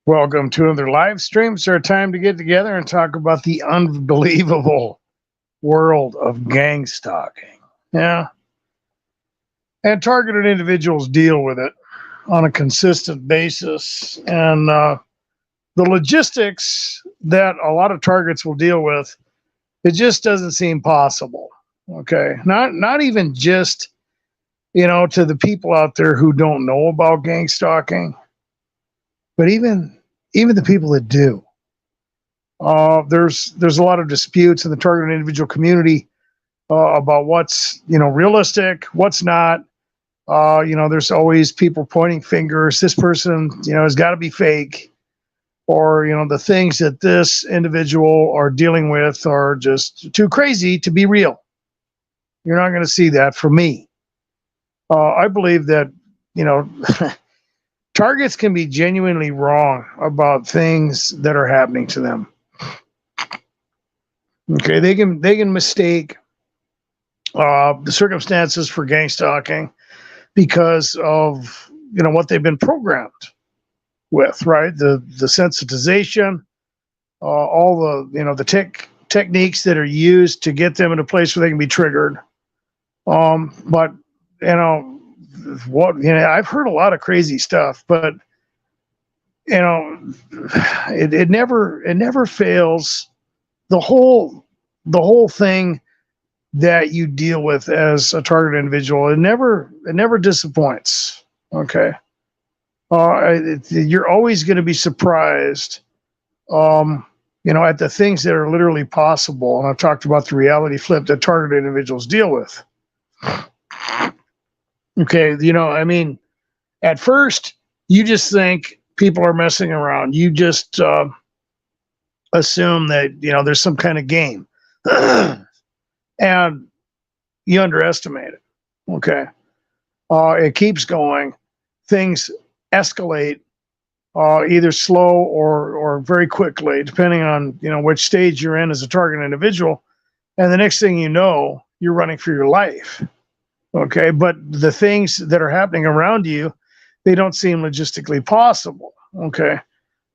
Welcome to another live stream. It's our time to get together and talk about the unbelievable world of gang stalking. Yeah. And targeted individuals deal with it on a consistent basis. And the logistics that a lot of targets will deal with, it just doesn't seem possible. Okay. Not even just, to the people out there who don't know about gang stalking, but even the people that do. There's a lot of disputes in the targeted individual community about what's realistic, what's not. There's always people pointing fingers. This person has got to be fake, or the things that this individual are dealing with are just too crazy to be real. You're not going to see that from me. I believe that targets can be genuinely wrong about things that are happening to them. Okay, they can mistake the circumstances for gang stalking because of what they've been programmed with, right? The sensitization, all the techniques that are used to get them in a place where they can be triggered. But I've heard a lot of crazy stuff, but it never fails. The whole thing that you deal with as a target individual, it never disappoints. Okay. You're always going to be surprised, at the things that are literally possible. And I've talked about the reality flip that targeted individuals deal with. Okay. At first you just think people are messing around. You just, assume that there's some kind of game and you underestimate it. Okay. It keeps going. Things escalate either slow or very quickly, depending on which stage you're in as a target individual. And the next thing you know, you're running for your life. Okay. But the things that are happening around you, they don't seem logistically possible. Okay.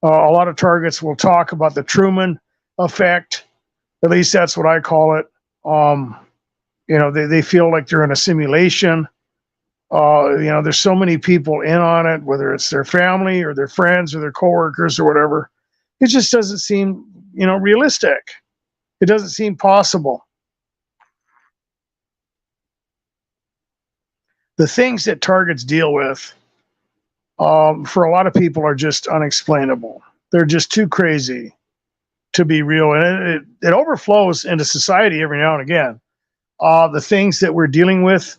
A lot of targets will talk about the Truman effect. At least that's what I call it. They feel like they're in a simulation. There's so many people in on it, whether it's their family or their friends or their coworkers or whatever. It just doesn't seem, realistic. It doesn't seem possible. The things that targets deal with, for a lot of people, are just unexplainable. They're just too crazy to be real. And it overflows into society every now and again. The things that we're dealing with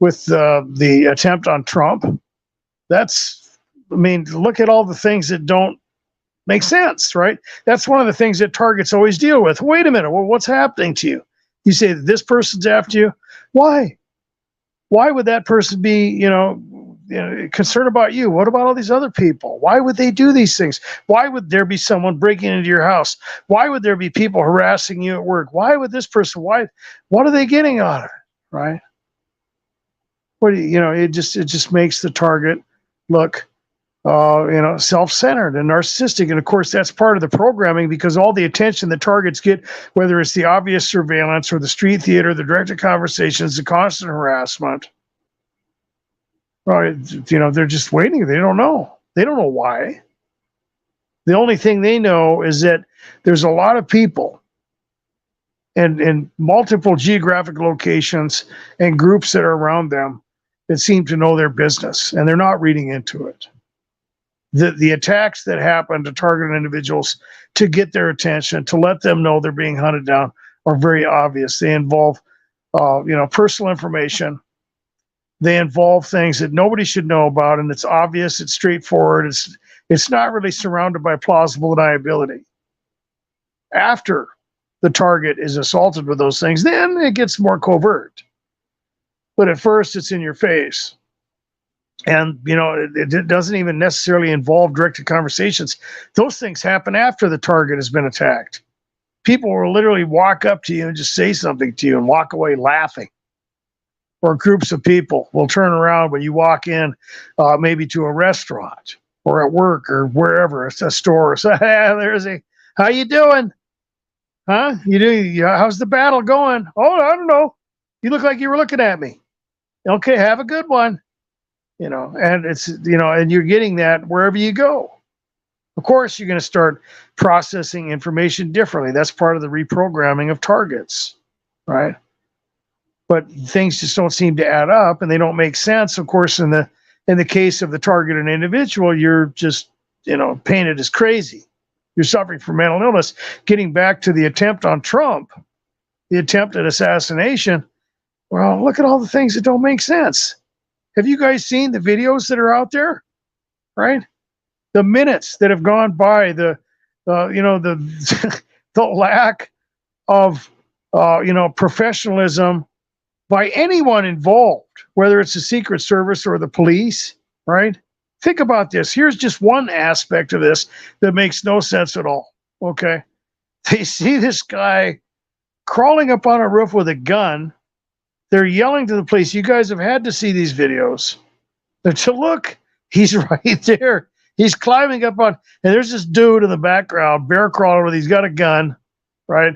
the attempt on Trump, look at all the things that don't make sense, right? That's one of the things that targets always deal with. Wait a minute, well, what's happening to you? You say that this person's after you. Why? Why would that person be, concerned about you? What about all these other people? Why would they do these things? Why would there be someone breaking into your house? Why would there be people harassing you at work? Why would this person? What are they getting out of it? Right? It just makes the target look, self-centered and narcissistic. And of course, that's part of the programming, because all the attention the targets get, whether it's the obvious surveillance or the street theater, the directed conversations, the constant harassment, right? They're just waiting. They don't know. They don't know why. The only thing they know is that there's a lot of people and in multiple geographic locations and groups that are around them that seem to know their business, and they're not reading into it. The attacks that happen to targeted individuals to get their attention, to let them know they're being hunted down, are very obvious. They involve, personal information. They involve things that nobody should know about, and it's obvious, it's straightforward, it's not really surrounded by plausible deniability. After the target is assaulted with those things, then it gets more covert. But at first, it's in your face. And, it doesn't even necessarily involve directed conversations. Those things happen after the target has been attacked. People will literally walk up to you and just say something to you and walk away laughing. Or groups of people will turn around when you walk in, maybe to a restaurant, or at work or wherever. It's a store. So there's a, how you doing? Huh? How's the battle going? Oh, I don't know. You look like you were looking at me. Okay, have a good one. And it's, and you're getting that wherever you go. Of course, you're going to start processing information differently. That's part of the reprogramming of targets, right? But things just don't seem to add up, and they don't make sense. Of course, in the case of the targeted individual, you're just painted as crazy. You're suffering from mental illness. Getting back to the attempt on Trump, the attempted assassination. Well, look at all the things that don't make sense. Have you guys seen the videos that are out there? Right? The minutes that have gone by, the the lack of professionalism by anyone involved, whether it's the Secret Service or the police, right? Think about this. Here's just one aspect of this that makes no sense at all. Okay. They see this guy crawling up on a roof with a gun. They're yelling to the police. You guys have had to see these videos. They're to look, he's right there. He's climbing up on, and there's this dude in the background, bear crawler, with he's got a gun, right?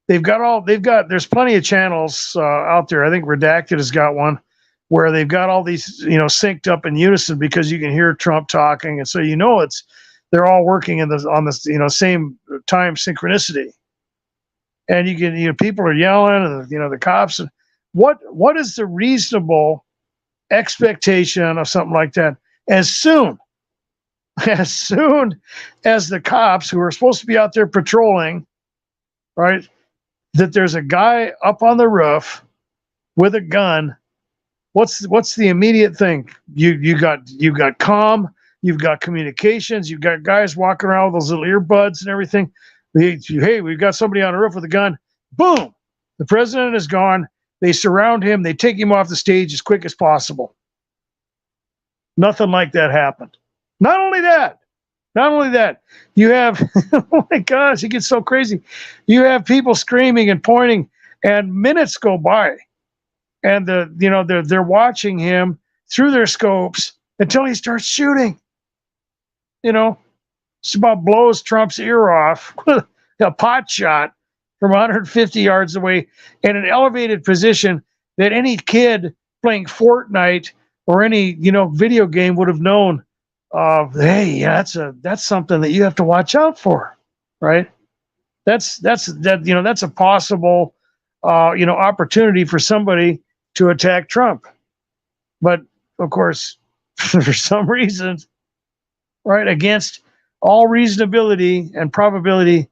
There's plenty of channels out there. I think Redacted has got one where they've got all these, synced up in unison because you can hear Trump talking. And so, they're all working on this, same time synchronicity. And you can, people are yelling and, the cops. What is the reasonable expectation of something like that? As soon as the cops who are supposed to be out there patrolling, right, that there's a guy up on the roof with a gun, what's the immediate thing? You've got comm, you've got communications, you've got guys walking around with those little earbuds and everything. Hey, we've got somebody on the roof with a gun. Boom! The president is gone. They surround him. They take him off the stage as quick as possible. Nothing like that happened. Not only that, you have, oh my gosh, it gets so crazy. You have people screaming and pointing, and minutes go by, and they're watching him through their scopes until he starts shooting. It's about blows Trump's ear off with a pot shot from 150 yards away in an elevated position that any kid playing Fortnite or any video game would have known. Hey, that's something that you have to watch out for, right? That's a possible opportunity for somebody to attack Trump. But of course, for some reason, right, against all reasonability and probability,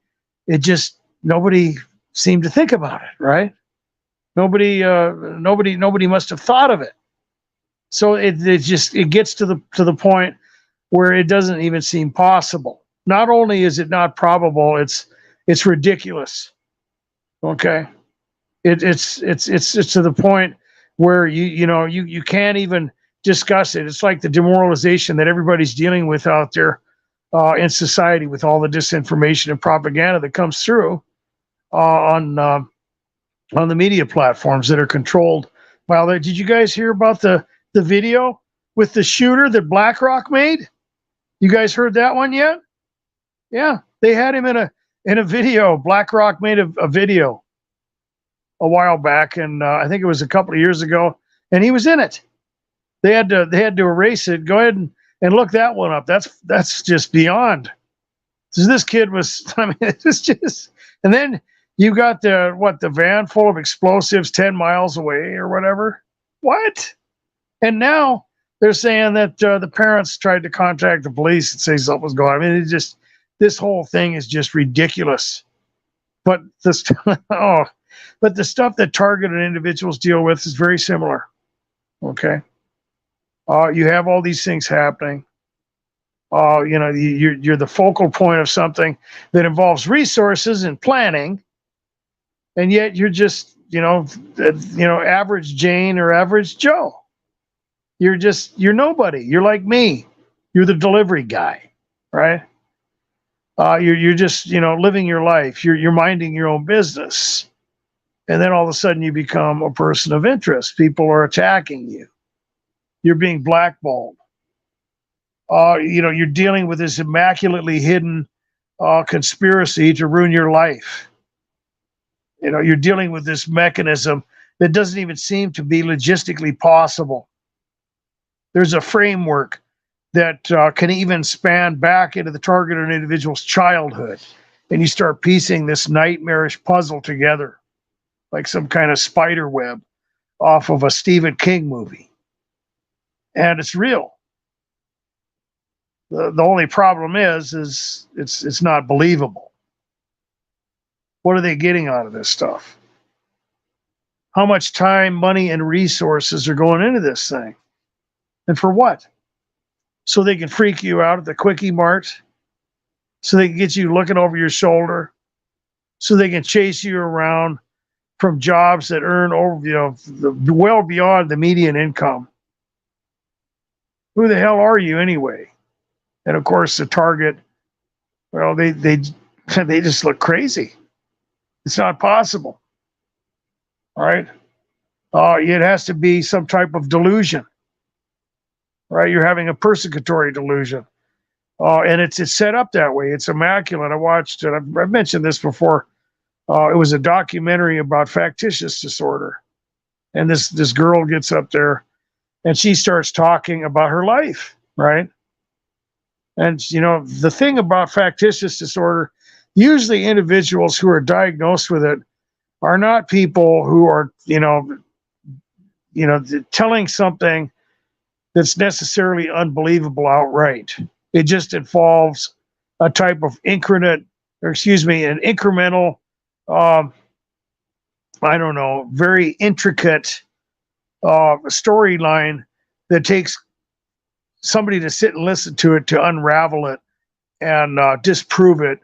nobody seemed to think about it, right? Nobody must have thought of it. So it gets to the point where it doesn't even seem possible. Not only is it not probable, it's ridiculous. Okay, it's to the point where you can't even discuss it. It's like the demoralization that everybody's dealing with out there in society with all the disinformation and propaganda that comes through on the media platforms that are controlled by all that. Did you guys hear about the video with the shooter that BlackRock made? You guys heard that one yet? Yeah, they had him in a video. BlackRock made a video a while back, and I think it was a couple of years ago, and he was in it. They had to erase it. Go ahead and look that one up. That's just beyond. So this kid was, I mean, it's just, and then you got the van full of explosives 10 miles away or whatever. What? And now they're saying that the parents tried to contact the police and say something was going on. I mean, this whole thing is just ridiculous. But the stuff that targeted individuals deal with is very similar. Okay. You have all these things happening. You're the focal point of something that involves resources and planning, and yet you're just average Jane or average Joe. You're nobody. You're like me. You're the delivery guy, right? You're just living your life. You're minding your own business, and then all of a sudden you become a person of interest. People are attacking you. You're being blackballed. You're dealing with this immaculately hidden conspiracy to ruin your life. You're dealing with this mechanism that doesn't even seem to be logistically possible. There's a framework that can even span back into the targeted individual's childhood. And you start piecing this nightmarish puzzle together like some kind of spider web off of a Stephen King movie. And it's real. The only problem is it's not believable. What are they getting out of this stuff? How much time, money, and resources are going into this thing? And for what? So they can freak you out at the Quickie Mart? So they can get you looking over your shoulder? So they can chase you around from jobs that earn over, well beyond the median income? Who the hell are you anyway? And of course, the target, well, they just look crazy. It's not possible. All right. It has to be some type of delusion. Right. You're having a persecutory delusion. And it's set up that way. It's immaculate. I watched it. I've mentioned this before. It was a documentary about factitious disorder. And this girl gets up there and she starts talking about her life. Right. And, the thing about factitious disorder, usually individuals who are diagnosed with it are not people who are, telling something that's necessarily unbelievable outright. It just involves a type of an incremental, very intricate storyline that takes somebody to sit and listen to it to unravel it and disprove it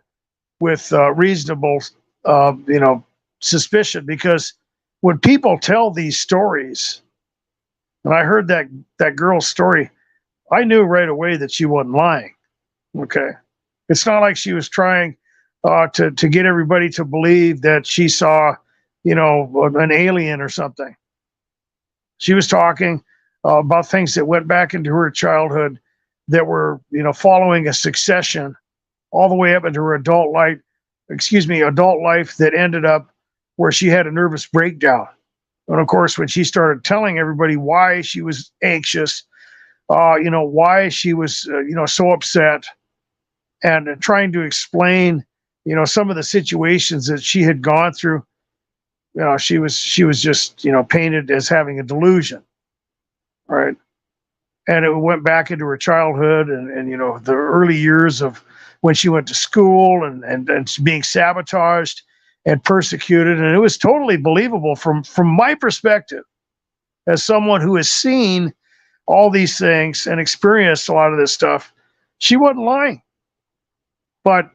with reasonable, suspicion. Because when people tell these stories, and I heard that girl's story, I knew right away that she wasn't lying. Okay, it's not like she was trying to get everybody to believe that she saw, an alien or something. She was talking about things that went back into her childhood that were, following a succession all the way up into her adult life that ended up where she had a nervous breakdown. And of course, when she started telling everybody why she was anxious, why she was, so upset, and trying to explain, some of the situations that she had gone through, she was just, painted as having a delusion. Right. And it went back into her childhood and the early years of when she went to school and being sabotaged and persecuted. And it was totally believable from my perspective, as someone who has seen all these things and experienced a lot of this stuff. She wasn't lying. But,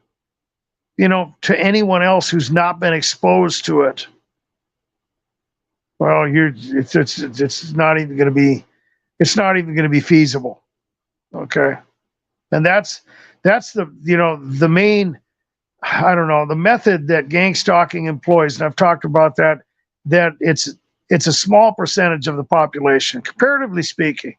to anyone else who's not been exposed to it, well, it's not even going to be. It's not even going to be feasible. Okay. And that's the, the main, the method that Gangstalking employs. And I've talked about that it's a small percentage of the population, comparatively speaking.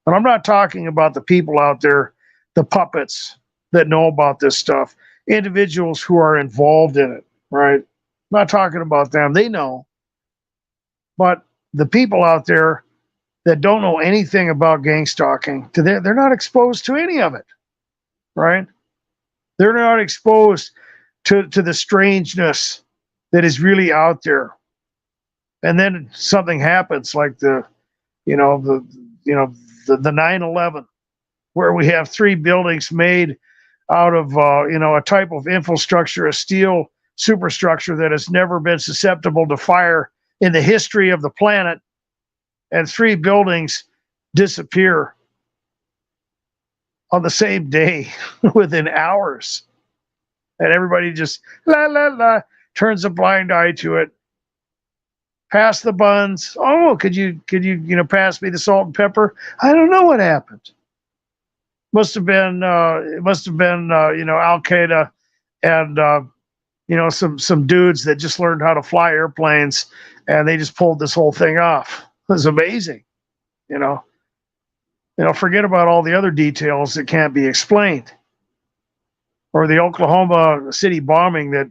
And I'm not talking about the people out there, the puppets that know about this stuff, individuals who are involved in it, right? I'm not talking about them. They know. But the people out there that don't know anything about gangstalking, they're not exposed to any of it, right? They're not exposed to the strangeness that is really out there. And then something happens like the 9/11, where we have 3 buildings made out of a type of infrastructure, a steel superstructure that has never been susceptible to fire in the history of the planet. And 3 buildings disappear on the same day within hours. And everybody just turns a blind eye to it. Pass the buns. Oh, could you pass me the salt and pepper? I don't know what happened. Must have been Al Qaeda and some dudes that just learned how to fly airplanes, and they just pulled this whole thing off. It was amazing, Forget about all the other details that can't be explained. Or the Oklahoma City bombing that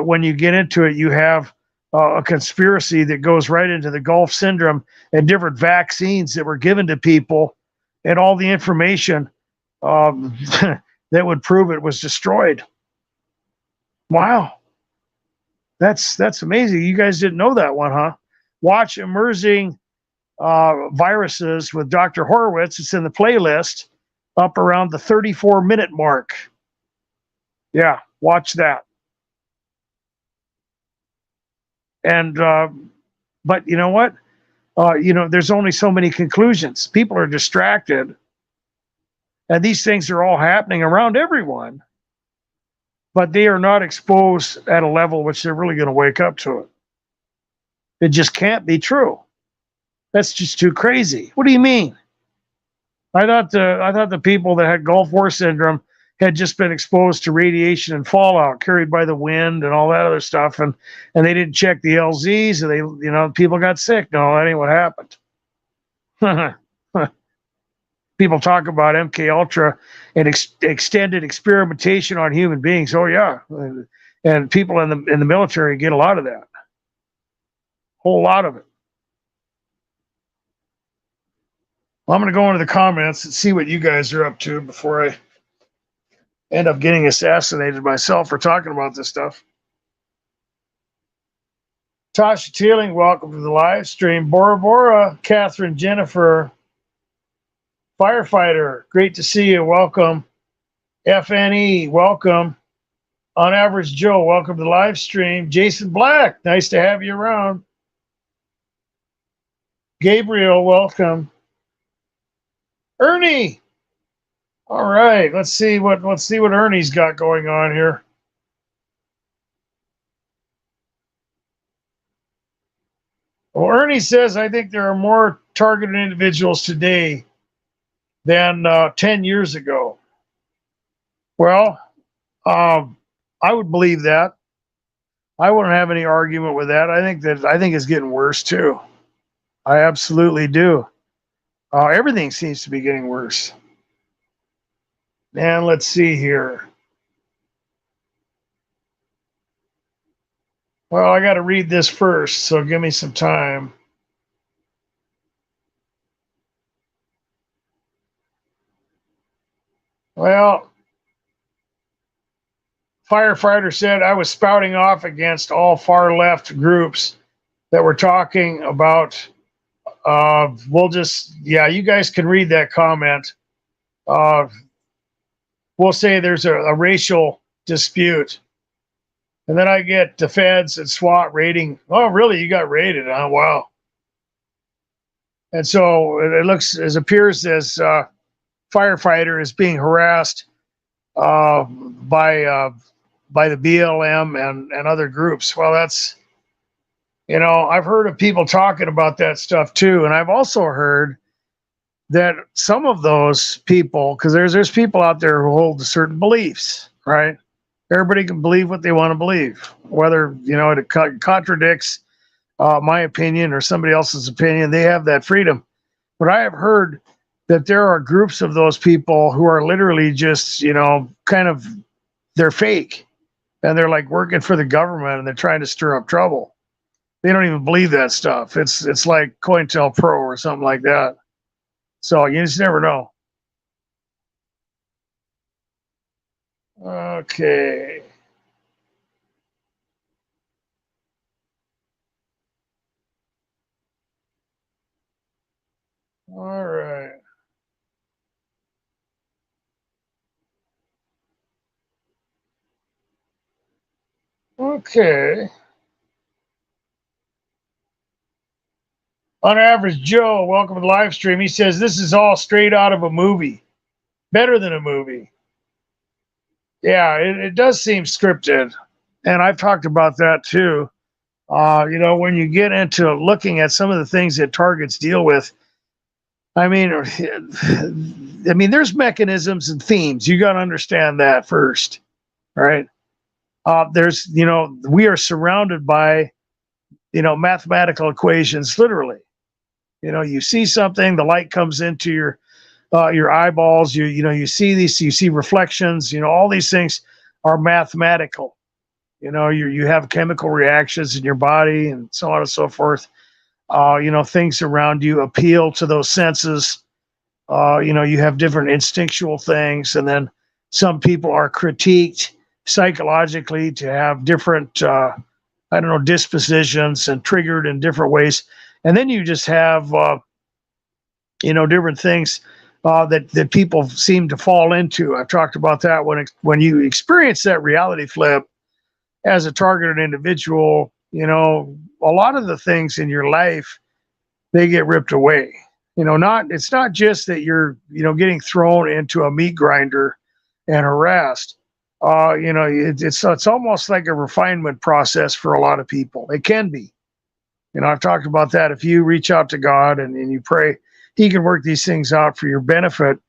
when you get into it, you have a conspiracy that goes right into the Gulf syndrome and different vaccines that were given to people and all the information that would prove it was destroyed. Wow. That's amazing. You guys didn't know that one, huh? Watch Emerging Viruses with Dr. Horowitz. It's in the playlist up around the 34-minute mark. Yeah, watch that. And but you know what? There's only so many conclusions. People are distracted, and these things are all happening around everyone, but they are not exposed at a level which they're really going to wake up to it. It just can't be true. That's just too crazy. What do you mean? I thought the people that had Gulf War syndrome had just been exposed to radiation and fallout carried by the wind and all that other stuff, and they didn't check the LZs, and people got sick. No, that ain't what happened. People talk about MK Ultra and extended experimentation on human beings. Oh yeah, and people in the military get a lot of that, whole lot of it. Well, I'm going to go into the comments and see what you guys are up to before I end up getting assassinated myself for talking about this stuff. Tasha Teeling, welcome to the live stream. Bora Bora, Catherine Jennifer, Firefighter, great to see you. Welcome. FNE, welcome. On Average Joe, welcome to the live stream. Jason Black, nice to have you around. Gabriel, welcome. Ernie. All right, let's see what Ernie's got going on here. Well, Ernie says, I think there are more targeted individuals today than 10 years ago. Well, I would believe that. I wouldn't have any argument with that. I think it's getting worse too. I absolutely do. Everything seems to be getting worse. And let's see here. Well, I got to read this first, so give me some time. Well, Firefighter said I was spouting off against all far left groups that were talking about. You guys can read that comment. We'll say there's a racial dispute. And then I get the feds and SWAT raiding. Oh, really? You got raided? Huh? Wow. And so it appears as Firefighter is being harassed by the BLM and other groups. Well, that's, I've heard of people talking about that stuff too. And I've also heard that some of those people, because there's people out there who hold certain beliefs, right? Everybody can believe what they want to believe, whether, it contradicts my opinion or somebody else's opinion. They have that freedom. But I have heard that there are groups of those people who are literally just, they're fake. And they're like working for the government and they're trying to stir up trouble. They don't even believe that stuff. It's like COINTELPRO or something like that. So you just never know. Okay. All right. Okay. On Average Joe, welcome to the live stream. He says this is all straight out of a movie. Better than a movie. Yeah, it does seem scripted. And I've talked about that too. When you get into looking at some of the things that targets deal with, I mean, there's mechanisms and themes. You got to understand that first, right? We are surrounded by, mathematical equations, literally. You see something, the light comes into your eyeballs. You see these, you see reflections. All these things are mathematical. You have chemical reactions in your body and so on and so forth. Things around you appeal to those senses. You have different instinctual things, and then some people are critiqued psychologically to have different, dispositions and triggered in different ways. And then you just have, different things that people seem to fall into. I've talked about that when you experience that reality flip as a targeted individual. A lot of the things in your life, they get ripped away. It's not just that you're, getting thrown into a meat grinder and harassed. It's almost like a refinement process for a lot of people. It can be. I've talked about that. If you reach out to God and you pray, He can work these things out for your benefit.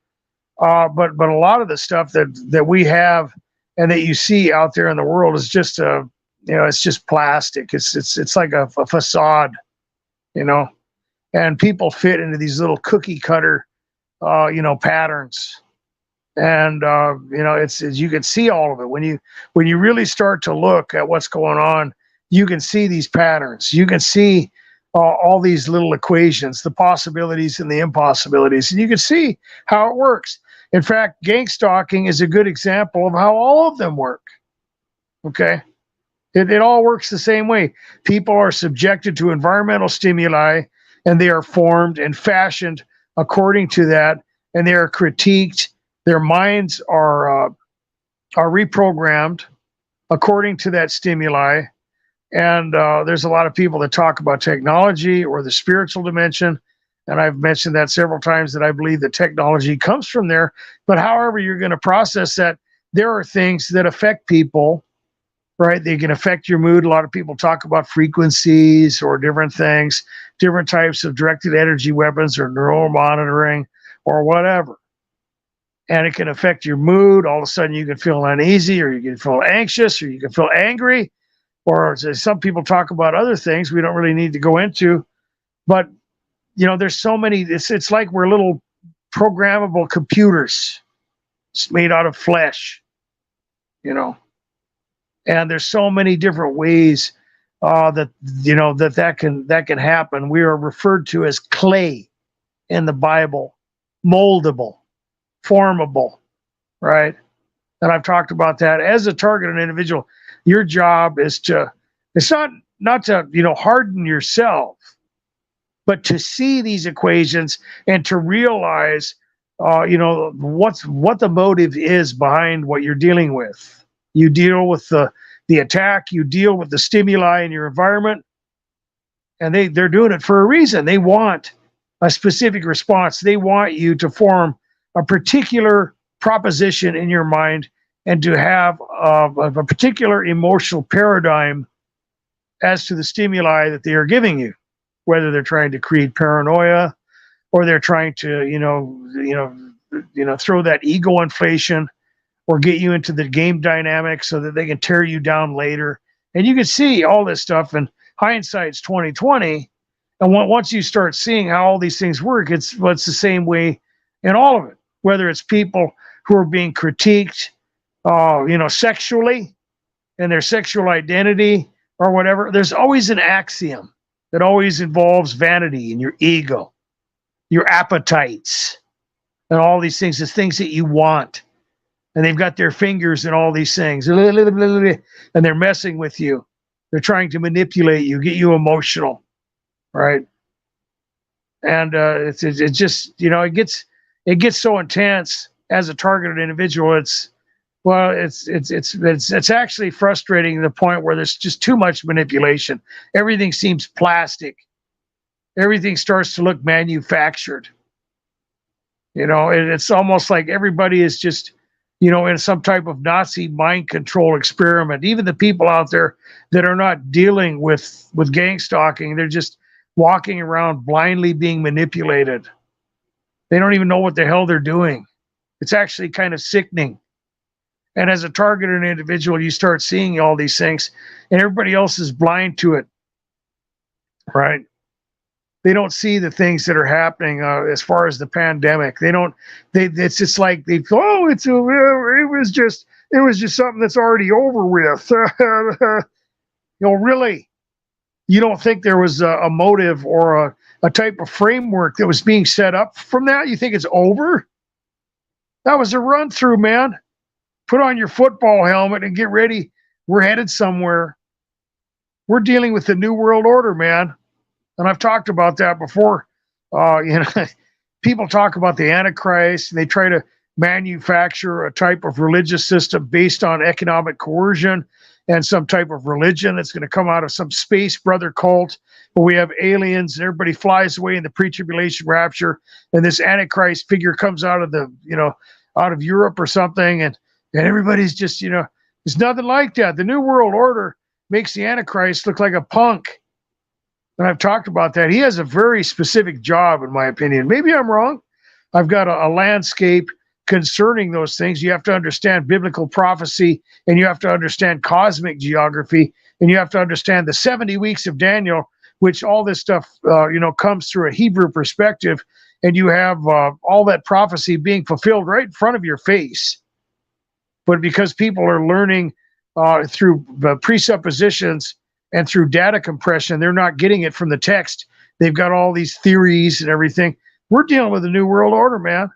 But a lot of the stuff that we have and that you see out there in the world is just it's just plastic. It's like a facade, and people fit into these little cookie cutter, patterns. And it's you can see all of it when you really start to look at what's going on. You can see these patterns. You can see all these little equations, the possibilities and the impossibilities, and you can see how it works. In fact, gangstalking is a good example of how all of them work. Okay, it all works the same way. People are subjected to environmental stimuli, and they are formed and fashioned according to that, and they are critiqued. Their minds are reprogrammed according to that stimuli. And there's a lot of people that talk about technology or the spiritual dimension. And I've mentioned that several times, that I believe that technology comes from there. But however you're going to process that, there are things that affect people, right? They can affect your mood. A lot of people talk about frequencies or different things, different types of directed energy weapons or neural monitoring or whatever. And it can affect your mood. All of a sudden you can feel uneasy, or you can feel anxious, or you can feel angry, or some people talk about other things we don't really need to go into. But, there's so many, it's like we're little programmable computers. It's made out of flesh, and there's so many different ways that can happen. We are referred to as clay in the Bible, moldable, formable, right? And I've talked about that. As a targeted individual, your job is it's not to harden yourself, but to see these equations and to realize what the motive is behind what you're dealing with. You deal with the attack, you deal with the stimuli in your environment, and they're doing it for a reason. They want a specific response. They want you to form a particular proposition in your mind and to have a particular emotional paradigm as to the stimuli that they are giving you, whether they're trying to create paranoia or they're trying to, throw that ego inflation or get you into the game dynamic so that they can tear you down later. And you can see all this stuff, and hindsight's 2020. And once you start seeing how all these things work, it's the same way in all of it. Whether it's people who are being critiqued, sexually, and their sexual identity or whatever, there's always an axiom that always involves vanity and your ego, your appetites, and all these things, the things that you want. And they've got their fingers in all these things, and they're messing with you. They're trying to manipulate you, get you emotional, right? And it just, it gets so intense as a targeted individual. It's actually frustrating to the point where there's just too much manipulation. Everything seems plastic. Everything starts to look manufactured. It's almost like everybody is just, in some type of Nazi mind control experiment. Even the people out there that are not dealing with gang stalking, they're just walking around blindly being manipulated. They don't even know what the hell they're doing. It's actually kind of sickening. And as a targeted individual, you start seeing all these things, and everybody else is blind to it, right? They don't see the things that are happening as far as the pandemic. They don't. It's just like they. Oh, it was just something that's already over with. Really, you don't think there was a motive or a type of framework that was being set up from that? You think it's over? That was a run through, man. Put on your football helmet and get ready. We're headed somewhere. We're dealing with the New World Order, man. And I've talked about that before. People talk about the Antichrist, and they try to manufacture a type of religious system based on economic coercion and some type of religion that's going to come out of some space brother cult where we have aliens and everybody flies away in the pre-tribulation rapture, and this Antichrist figure comes out of out of Europe or something, and everybody's just, it's nothing like that. The New World Order makes the Antichrist look like a punk. And I've talked about that. He has a very specific job, in my opinion. Maybe I'm wrong. I've got a landscape concerning those things. You have to understand biblical prophecy, and you have to understand cosmic geography, and you have to understand the 70 weeks of Daniel, which all this stuff, comes through a Hebrew perspective, and you have all that prophecy being fulfilled right in front of your face. But because people are learning through presuppositions and through data compression, they're not getting it from the text. They've got all these theories and everything. We're dealing with the New World Order, man.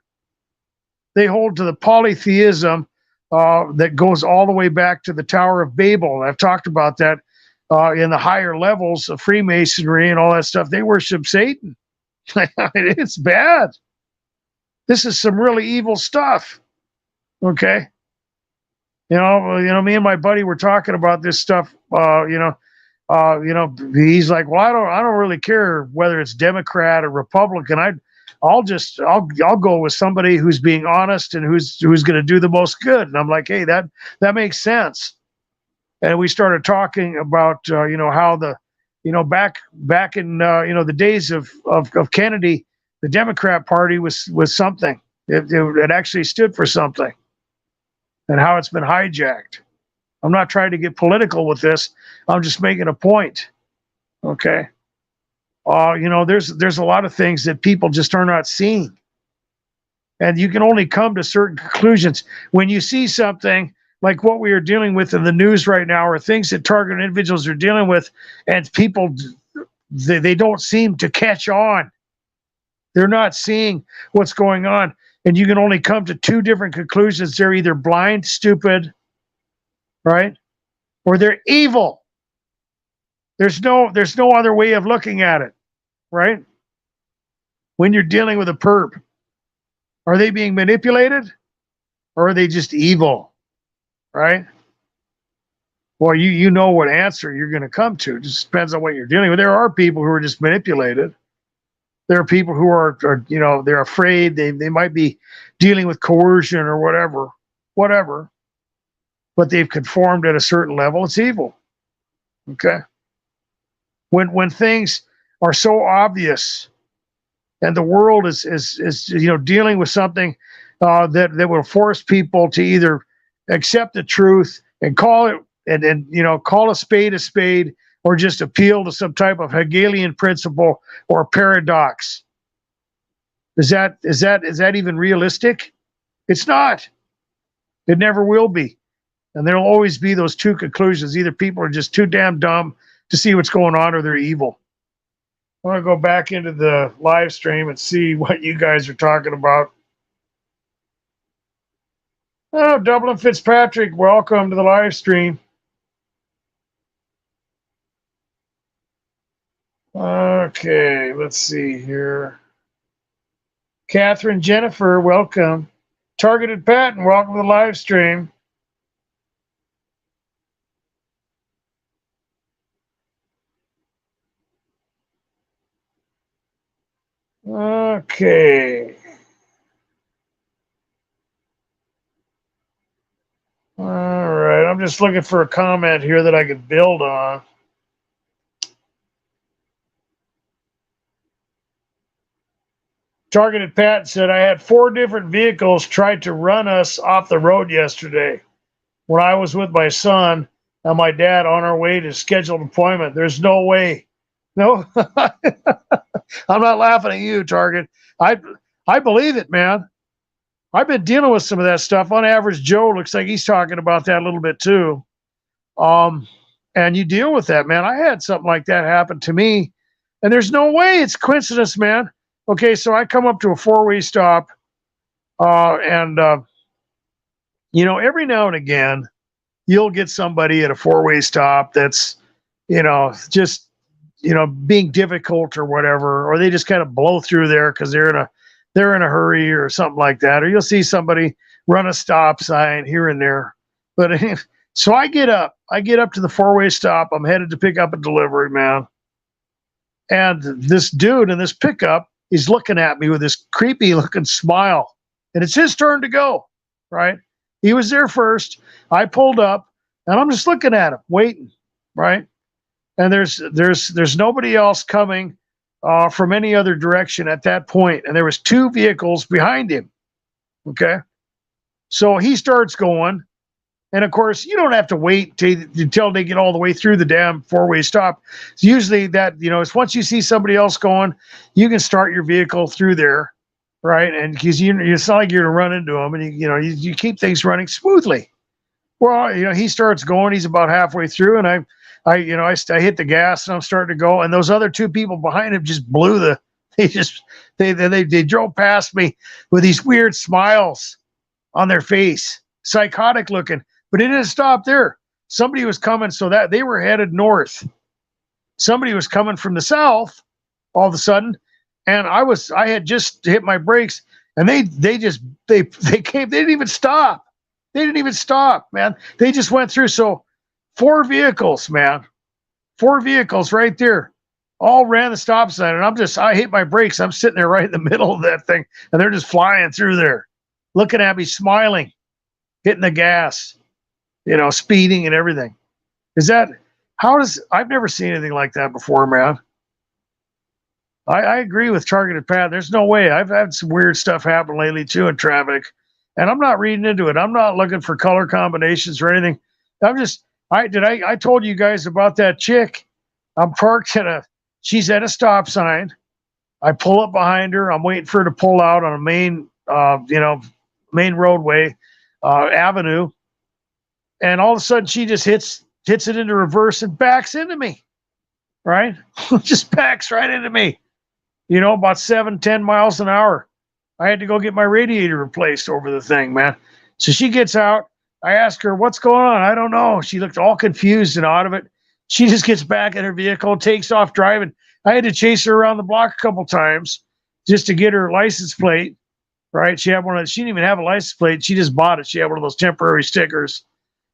They hold to the polytheism that goes all the way back to the Tower of Babel. I've talked about that in the higher levels of Freemasonry and all that stuff. They worship Satan. It's bad. This is some really evil stuff. Okay. Me and my buddy were talking about this stuff. He's like, well, I don't really care whether it's Democrat or Republican. I'll go with somebody who's being honest and who's going to do the most good. And I'm like, hey, that makes sense. And we started talking about how back in the days of Kennedy, the Democrat Party was something. It actually stood for something, and how it's been hijacked. I'm not trying to get political with this. I'm just making a point. Okay. There's a lot of things that people just are not seeing. And you can only come to certain conclusions when you see something like what we are dealing with in the news right now, or things that targeted individuals are dealing with, and people, they don't seem to catch on. They're not seeing what's going on. And you can only come to two different conclusions. They're either blind, stupid, right? Or they're evil. There's no other way of looking at it, right? When you're dealing with a perp, are they being manipulated, or are they just evil, right? Well, you know what answer you're going to come to. It just depends on what you're dealing with. There are people who are just manipulated. There are people who are they're afraid. They might be dealing with coercion or whatever. But they've conformed at a certain level. It's evil. Okay. When things are so obvious, and the world is dealing with something that will force people to either accept the truth and call it and call a spade, or just appeal to some type of Hegelian principle or paradox. Is that even realistic? It's not. It never will be. And there'll always be those two conclusions. Either people are just too damn dumb to see what's going on, or they're evil. I want to go back into the live stream and see what you guys are talking about. Oh, Dublin Fitzpatrick, welcome to the live stream. Okay, let's see here. Catherine Jennifer, welcome. Targeted Patton, welcome to the live stream. Okay. All right, I'm just looking for a comment here that I could build on. Targeted Pat said, I had 4 different vehicles try to run us off the road yesterday when I was with my son and my dad on our way to scheduled appointment. There's no way No, I'm not laughing at you, Target. I I believe it, man. I've been dealing with some of that stuff. On average, Joe looks like he's talking about that a little bit too. Um, and you deal with that, man. I had something like that happen to me, and there's no way it's coincidence, man. Okay, so I come up to a four-way stop, and every now and again, you'll get somebody at a four-way stop that's, just being difficult or whatever, or they just kind of blow through there because they're in a hurry or something like that, or you'll see somebody run a stop sign here and there. But so I get up to the four-way stop. I'm headed to pick up a delivery, man. And this dude in this pickup, he's looking at me with this creepy looking smile. And it's his turn to go, right? He was there first. I pulled up and I'm just looking at him, waiting, right? And there's nobody else coming from any other direction at that point. And there was two vehicles behind him. Okay. So he starts going. And of course, you don't have to wait until they get all the way through the damn four-way stop. It's usually that, it's once you see somebody else going, you can start your vehicle through there, right? And because it's not like you're going to run into them, and you keep things running smoothly. Well, he starts going. He's about halfway through, and I hit the gas, and I'm starting to go. And those other two people behind him just they drove past me with these weird smiles on their face, psychotic looking. But it didn't stop there. Somebody was coming, so that they were headed north. Somebody was coming from the south all of a sudden, and I had just hit my brakes, and they came. They didn't even stop. They didn't even stop, man. They just went through. So 4 vehicles, man. 4 vehicles right there. All ran the stop sign, and I hit my brakes. I'm sitting there right in the middle of that thing, and they're just flying through there, looking at me, smiling, hitting the gas. Speeding and everything. I've never seen anything like that before, man. I agree with Targeted Pat. There's no way. I've had some weird stuff happen lately too in traffic, and I'm not reading into it. I'm not looking for color combinations or anything. I told you guys about that chick. I'm parked she's at a stop sign. I pull up behind her. I'm waiting for her to pull out on a main roadway, avenue. And all of a sudden, she just hits it into reverse and backs into me, right? Just backs right into me, about 7-10 miles an hour. I had to go get my radiator replaced over the thing, man. So she gets out. I ask her, what's going on? I don't know. She looked all confused and out of it. She just gets back in her vehicle, takes off driving. I had to chase her around the block a couple times just to get her license plate, right? She didn't even have a license plate. She just bought it. She had one of those temporary stickers.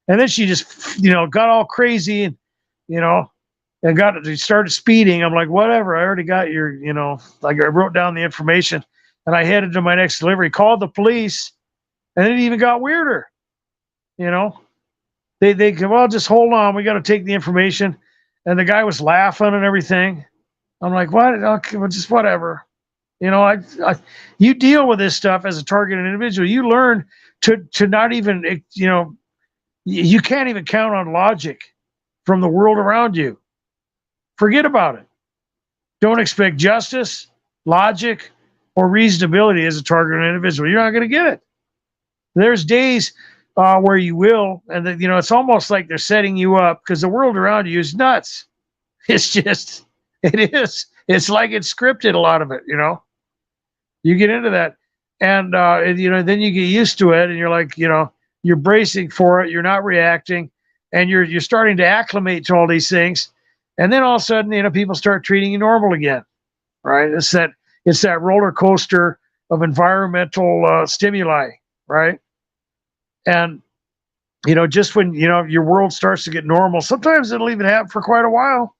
And then she just, got all crazy and, started speeding. I'm like, whatever. I already got your, like I wrote down the information and I headed to my next delivery, called the police, and it even got weirder. They go, well, just hold on. We got to take the information. And the guy was laughing and everything. I'm like, what? Okay, well, just whatever. You deal with this stuff as a targeted individual. You learn to not even, you can't even count on logic from the world around you. Forget about it. Don't expect justice, logic, or reasonability as a targeted individual. You're not going to get it. There's days where you will, and it's almost like they're setting you up because the world around you is nuts. It is. It's like it's scripted, a lot of it, You get into that, and then you get used to it, and you're like, you're bracing for it. You're not reacting, and you're starting to acclimate to all these things. And then all of a sudden, people start treating you normal again, right? It's that roller coaster of environmental stimuli, right? And just when your world starts to get normal, sometimes it'll even happen for quite a while,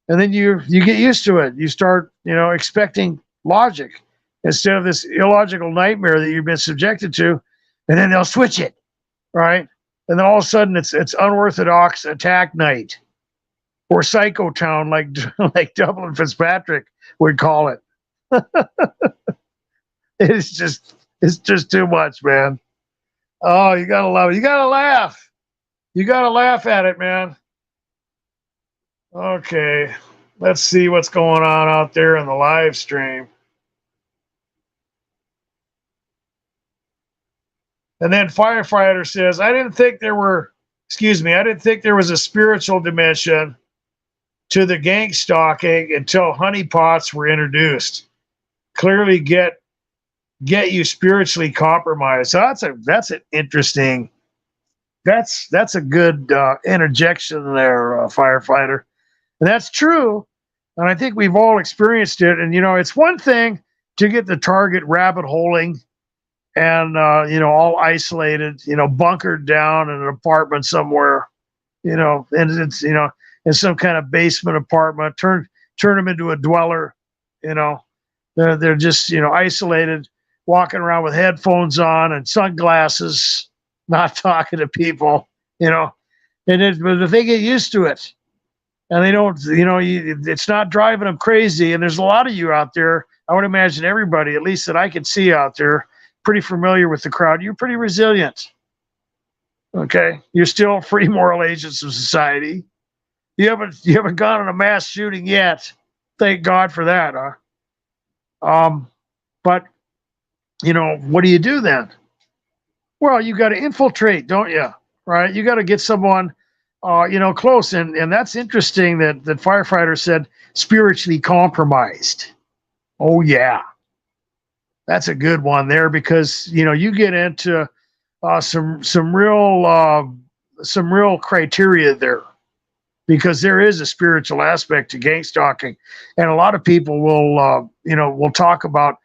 and then you get used to it. You start expecting logic instead of this illogical nightmare that you've been subjected to. And then they'll switch it, right? And then all of a sudden it's unorthodox attack night, or Psycho Town, like Dublin Fitzpatrick would call it. It's just too much, man. Oh, you gotta love it. You gotta laugh. You gotta laugh at it, man. Okay. Let's see what's going on out there in the live stream. And then firefighter says, I didn't think there was a spiritual dimension to the gangstalking until honeypots were introduced. Clearly get you spiritually compromised. So that's an interesting, that's a good interjection there, firefighter. And that's true. And I think we've all experienced it. And, it's one thing to get the target rabbit holing and, all isolated, bunkered down in an apartment somewhere, and it's, in some kind of basement apartment, turn them into a dweller, they're just, isolated, walking around with headphones on and sunglasses, not talking to people, but if they get used to it and they don't, it's not driving them crazy. And there's a lot of you out there. I would imagine everybody, at least that I can see out there, pretty familiar with the crowd. You're pretty resilient. Okay. You're still free moral agents of society. You haven't gone on a mass shooting yet. Thank God for that. But what do you do then? Well, you got to infiltrate, don't you? Right? You got to get someone, close. And that's interesting that firefighter said spiritually compromised. Oh yeah. That's a good one there, because, you get into some real criteria there, because there is a spiritual aspect to gangstalking. And a lot of people will talk about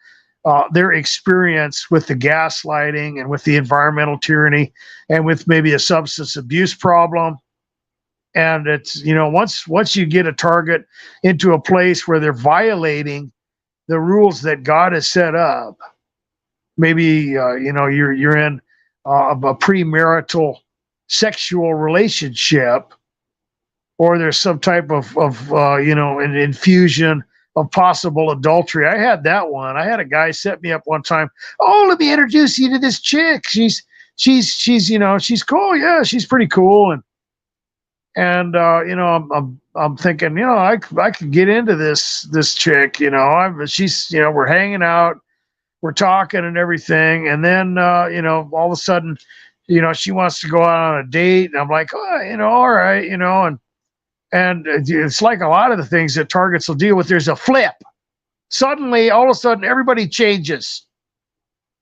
their experience with the gaslighting and with the environmental tyranny and with maybe a substance abuse problem. And it's, once you get a target into a place where they're violating the rules that God has set up, maybe, you're in a premarital sexual relationship, or there's some type of an infusion of possible adultery. I had that one. I had a guy set me up one time. Oh, let me introduce you to this chick. She's cool. Yeah, she's pretty cool. And I'm thinking, I could get into this chick. She's, we're hanging out, we're talking and everything, and then all of a sudden, she wants to go out on a date, and I'm like, oh, all right, and it's like a lot of the things that targets will deal with. There's a flip. Suddenly, all of a sudden, everybody changes.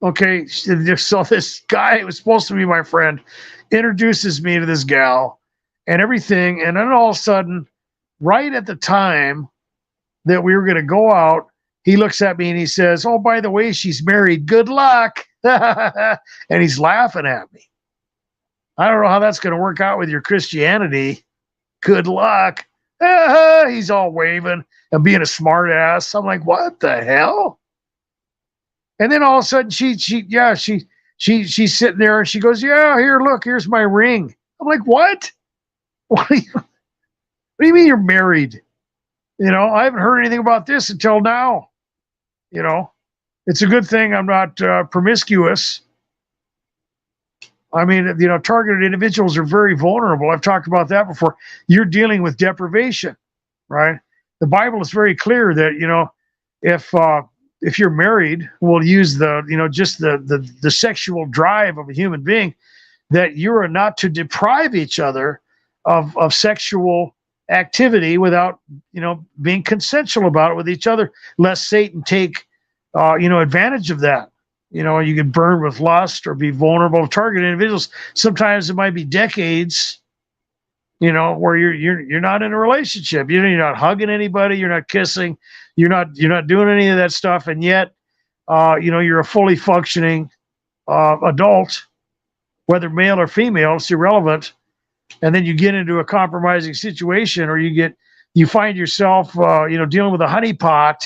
Okay, so this guy who was supposed to be my friend introduces me to this gal and everything, and then all of a sudden, right at the time that we were going to go out, he looks at me and he says, oh, by the way, she's married. Good luck. And he's laughing at me. I don't know how that's going to work out with your Christianity. Good luck. He's all waving and being a smart ass. I'm like, what the hell? And then all of a sudden she's sitting there and she goes, yeah, here, look, here's my ring. I'm like, what? What do you mean you're married? I haven't heard anything about this until now. It's a good thing I'm not promiscuous. I mean, targeted individuals are very vulnerable. I've talked about that before. You're dealing with deprivation, right? The Bible is very clear that, if you're married, we'll use just the sexual drive of a human being, that you are not to deprive each other of sexual activity without, being consensual about it with each other, lest Satan take, advantage of that. You can burn with lust or be vulnerable to target individuals. Sometimes it might be decades, where you're not in a relationship. You're not hugging anybody. You're not kissing. You're not doing any of that stuff. And yet, you're a fully functioning adult, whether male or female, it's irrelevant. And then you get into a compromising situation, or you find yourself, dealing with a honeypot,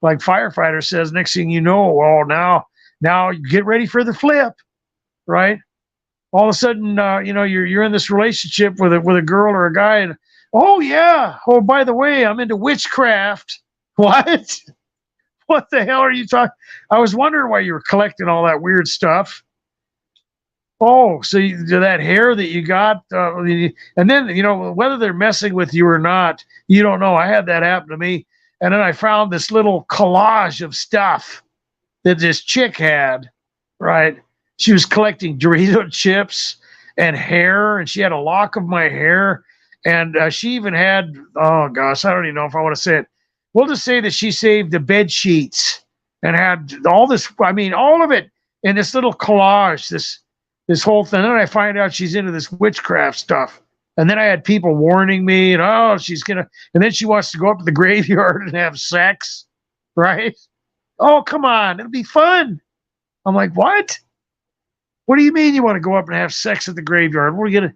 like firefighter says. Next thing you know, now you get ready for the flip, right? All of a sudden, you're in this relationship with a girl or a guy, and oh yeah, oh by the way, I'm into witchcraft. What? What the hell are you talking? I was wondering why you were collecting all that weird stuff. Oh, so that hair that you got, and then, whether they're messing with you or not, you don't know. I had that happen to me. And then I found this little collage of stuff that this chick had, right? She was collecting Dorito chips and hair, and she had a lock of my hair. And she even had, oh gosh, I don't even know if I want to say it. We'll just say that she saved the bed sheets and had all this, I mean, all of it in this little collage, this whole thing. And then I find out she's into this witchcraft stuff. And then I had people warning me, and oh, she's gonna, and then she wants to go up to the graveyard and have sex, right? Oh, come on, it'll be fun. I'm like, what? What do you mean you want to go up and have sex at the graveyard? We're gonna,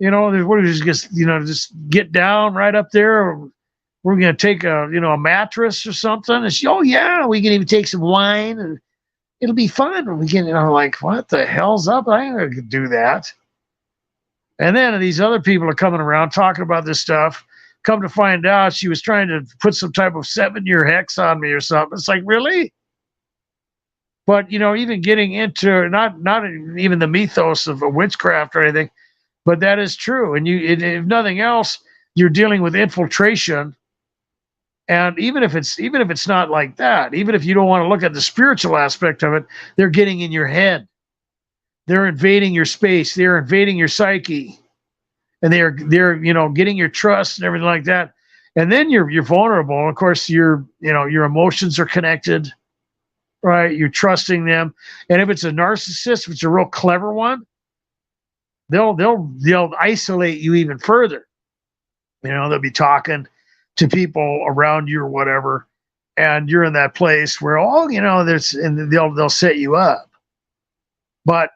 what are we just get down right up there? Or we're gonna take a mattress or something. And she, oh yeah, we can even take some wine and it'll be fun. And we can, like, what the hell's up? I ain't gonna do that. And then these other people are coming around talking about this stuff. Come to find out, she was trying to put some type of 7-year hex on me or something. It's like, really? But even getting into not even the mythos of a witchcraft or anything, but that is true. And if nothing else, you're dealing with infiltration. And even if it's not like that, even if you don't want to look at the spiritual aspect of it, they're getting in your head. They're invading your space. They're invading your psyche, and they're getting your trust and everything like that. And then you're vulnerable. Of course, your emotions are connected, right? You're trusting them. And if it's a narcissist, if it's a real clever one, they'll isolate you even further. They'll be talking to people around you or whatever, and you're in that place where and they'll set you up. But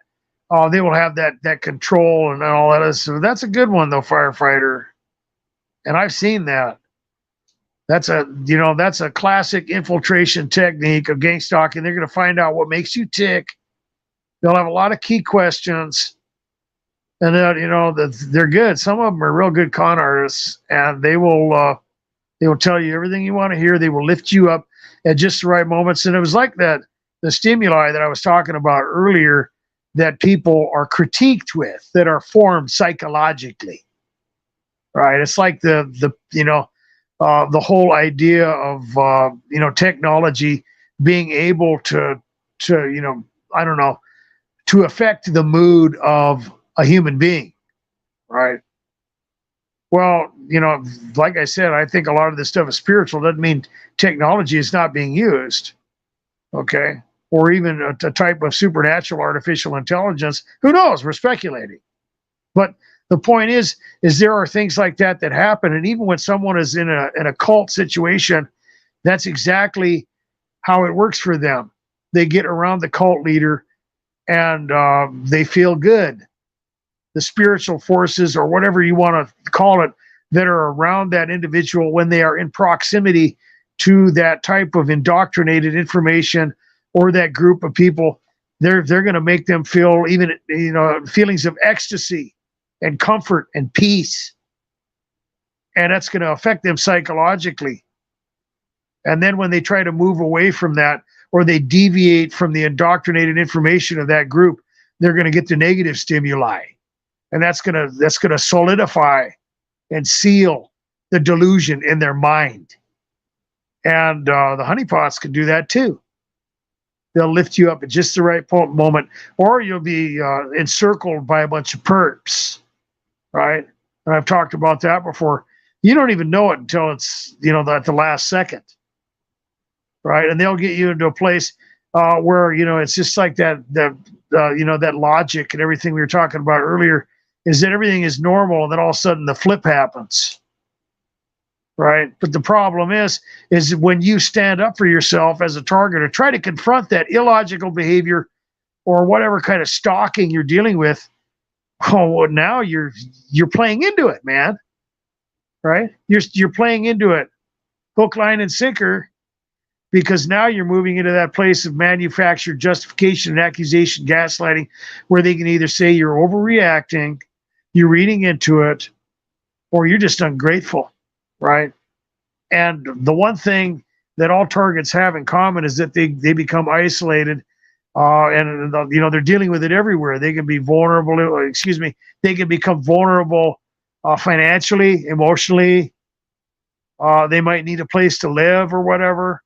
they will have that control and all that. So that's a good one though, firefighter. And I've seen that. That's a classic infiltration technique of gangstalking. They're going to find out what makes you tick. They'll have a lot of key questions, and they're good. Some of them are real good con artists, and they will tell you everything you want to hear. They will lift you up at just the right moments. And it was like that, the stimuli that I was talking about earlier, that people are critiqued with, that are formed psychologically, right? It's like the whole idea of technology being able to I don't know, to affect the mood of a human being, right? Well, like I said, I think a lot of this stuff is spiritual. Doesn't mean technology is not being used, okay? Or even a type of supernatural artificial intelligence. Who knows? We're speculating. But the point is there are things like that happen. And even when someone is in a cult situation, that's exactly how it works for them. They get around the cult leader and they feel good. The spiritual forces, or whatever you want to call it, that are around that individual, when they are in proximity to that type of indoctrinated information or that group of people, they're going to make them feel even feelings of ecstasy and comfort and peace, and that's going to affect them psychologically. And then when they try to move away from that, or they deviate from the indoctrinated information of that group, they're going to get the negative stimuli, and that's going to solidify and seal the delusion in their mind. And the honeypots can do that too. They'll lift you up at just the right moment, or you'll be encircled by a bunch of perps, right? And I've talked about that before. You don't even know it until it's at the last second, right? And they'll get you into a place where it's just like that logic and everything we were talking about earlier, is that everything is normal, and then all of a sudden the flip happens. Right. But the problem is when you stand up for yourself as a target, or try to confront that illogical behavior or whatever kind of stalking you're dealing with, well, now you're playing into it, man. Right? You're playing into it, hook, line, and sinker, because now you're moving into that place of manufactured justification and accusation, gaslighting, where they can either say you're overreacting, you're reading into it, or you're just ungrateful. Right. And the one thing that all targets have in common is that they become isolated and they're dealing with it everywhere. They can be vulnerable. Excuse me. They can become vulnerable financially, emotionally. They might need a place to live or whatever.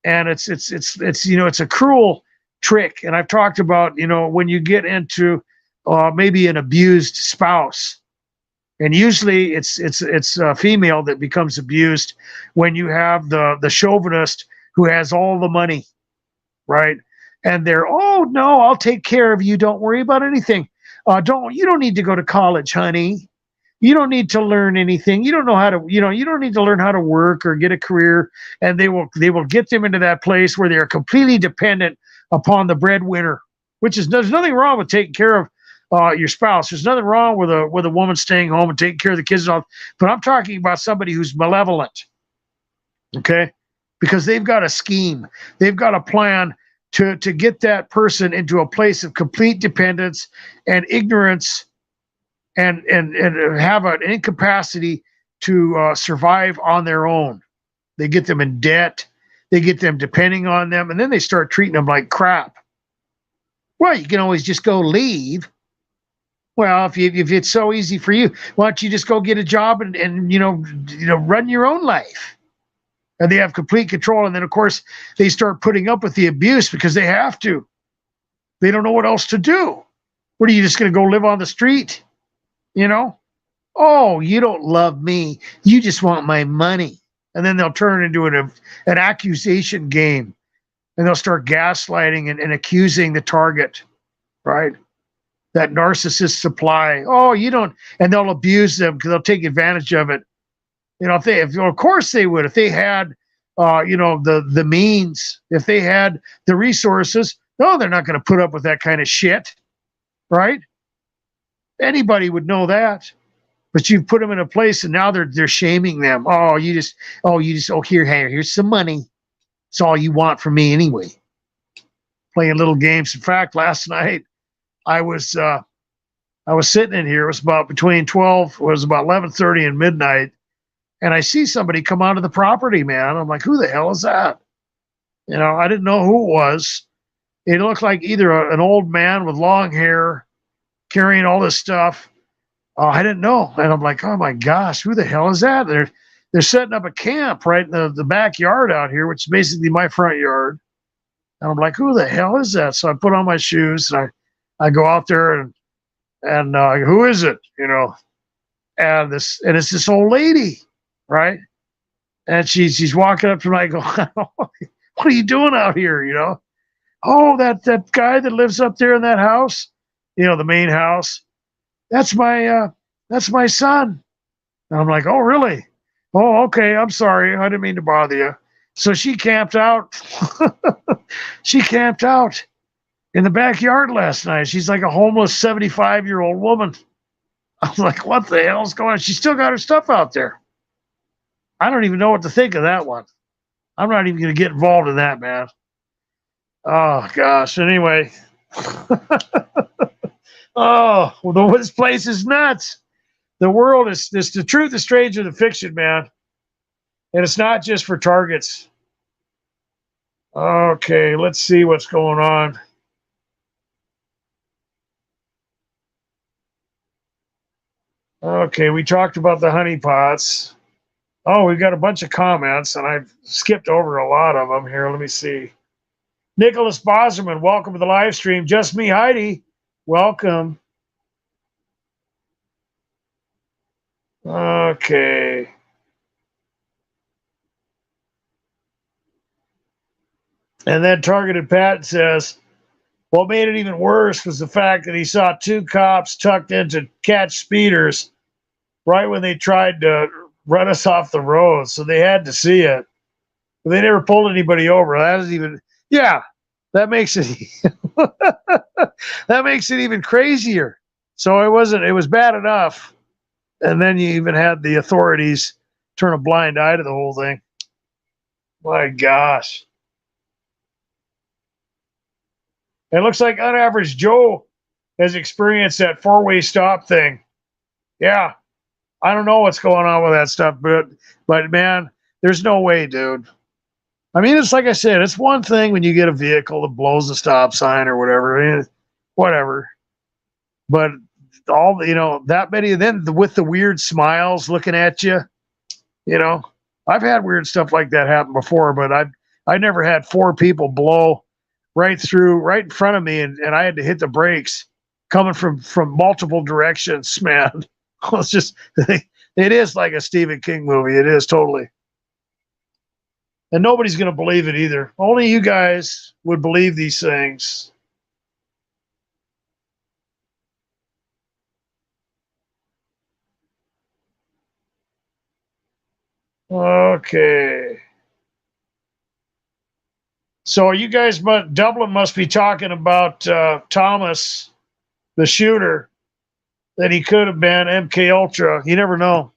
And it's a cruel trick. And I've talked about when you get into maybe an abused spouse, and usually it's a female that becomes abused when you have the chauvinist who has all the money, right? And they're, oh no, I'll take care of you. Don't worry about anything. You don't need to go to college, honey. You don't need to learn anything. You don't know how to, you don't need to learn how to work or get a career. And they will get them into that place where they are completely dependent upon the breadwinner, which is, there's nothing wrong with taking care of your spouse. There's nothing wrong with a woman staying home and taking care of the kids and all. But I'm talking about somebody who's malevolent, okay? Because they've got a scheme. They've got a plan to get that person into a place of complete dependence and ignorance, and have an incapacity to survive on their own. They get them in debt. They get them depending on them, and then they start treating them like crap. Well, you can always just go leave. Well, if it's so easy for you, why don't you just go get a job and run your own life? And they have complete control. And then, of course, they start putting up with the abuse because they have to. They don't know what else to do. What, are you just going to go live on the street? Oh, you don't love me. You just want my money. And then they'll turn into an accusation game. And they'll start gaslighting and accusing the target, right? That narcissist supply. Oh, you don't. And they'll abuse them because they'll take advantage of it. Of course they would, if they had, the means, if they had the resources. No, they're not going to put up with that kind of shit, right? Anybody would know that. But you've put them in a place, and now they're shaming them. Here's some money. It's all you want from me anyway. Playing little games. In fact, last night I was sitting in here. It was about 11:30 and midnight. And I see somebody come out of the property, man. I'm like, who the hell is that? I didn't know who it was. It looked like either an old man with long hair carrying all this stuff. I didn't know. And I'm like, oh my gosh, who the hell is that? They're setting up a camp right in the backyard out here, which is basically my front yard. And I'm like, who the hell is that? So I put on my shoes and I go out there and who is it? And it's this old lady. Right. And she's walking up to me. I go, what are you doing out here? Oh, that guy that lives up there in that house, the main house. That's my son. And I'm like, oh, really? Oh, okay. I'm sorry. I didn't mean to bother you. So she camped out. She camped out in the backyard last night. She's like a homeless 75-year-old woman. I was like, what the hell's going on? She still got her stuff out there. I don't even know what to think of that one. I'm not even going to get involved in that, man. Oh, gosh. Anyway. This place is nuts. The world is this. The truth is stranger than fiction, man. And it's not just for targets. Okay, let's see what's going on. Okay, we talked about the honeypots. Oh, we've got a bunch of comments, and I've skipped over a lot of them here. Let me see. Nicholas Boserman, welcome to the live stream. Just Me, Heidi, welcome. Okay. And then Targeted Pat says, what made it even worse was the fact that he saw two cops tucked in to catch speeders right when they tried to run us off the road. So they had to see it. But they never pulled anybody over. That is even, that makes it, that makes it even crazier. So it was bad enough. And then you even had the authorities turn a blind eye to the whole thing. My gosh. It looks like Unaverage Joe has experienced that four-way stop thing. Yeah. I don't know what's going on with that stuff, but man, there's no way, dude. I mean, it's like I said, it's one thing when you get a vehicle that blows the stop sign or whatever, whatever. But all that many of them with the weird smiles looking at you, you know, I've had weird stuff like that happen before, but I never had four people blow right in front of me, and I had to hit the brakes coming from multiple directions, man. It's just it is like a Stephen King movie. It is totally. And nobody's going to believe it either. Only you guys would believe these things. Okay. So you guys, Dublin must be talking about Thomas, the shooter, that he could have been MK Ultra. You never know.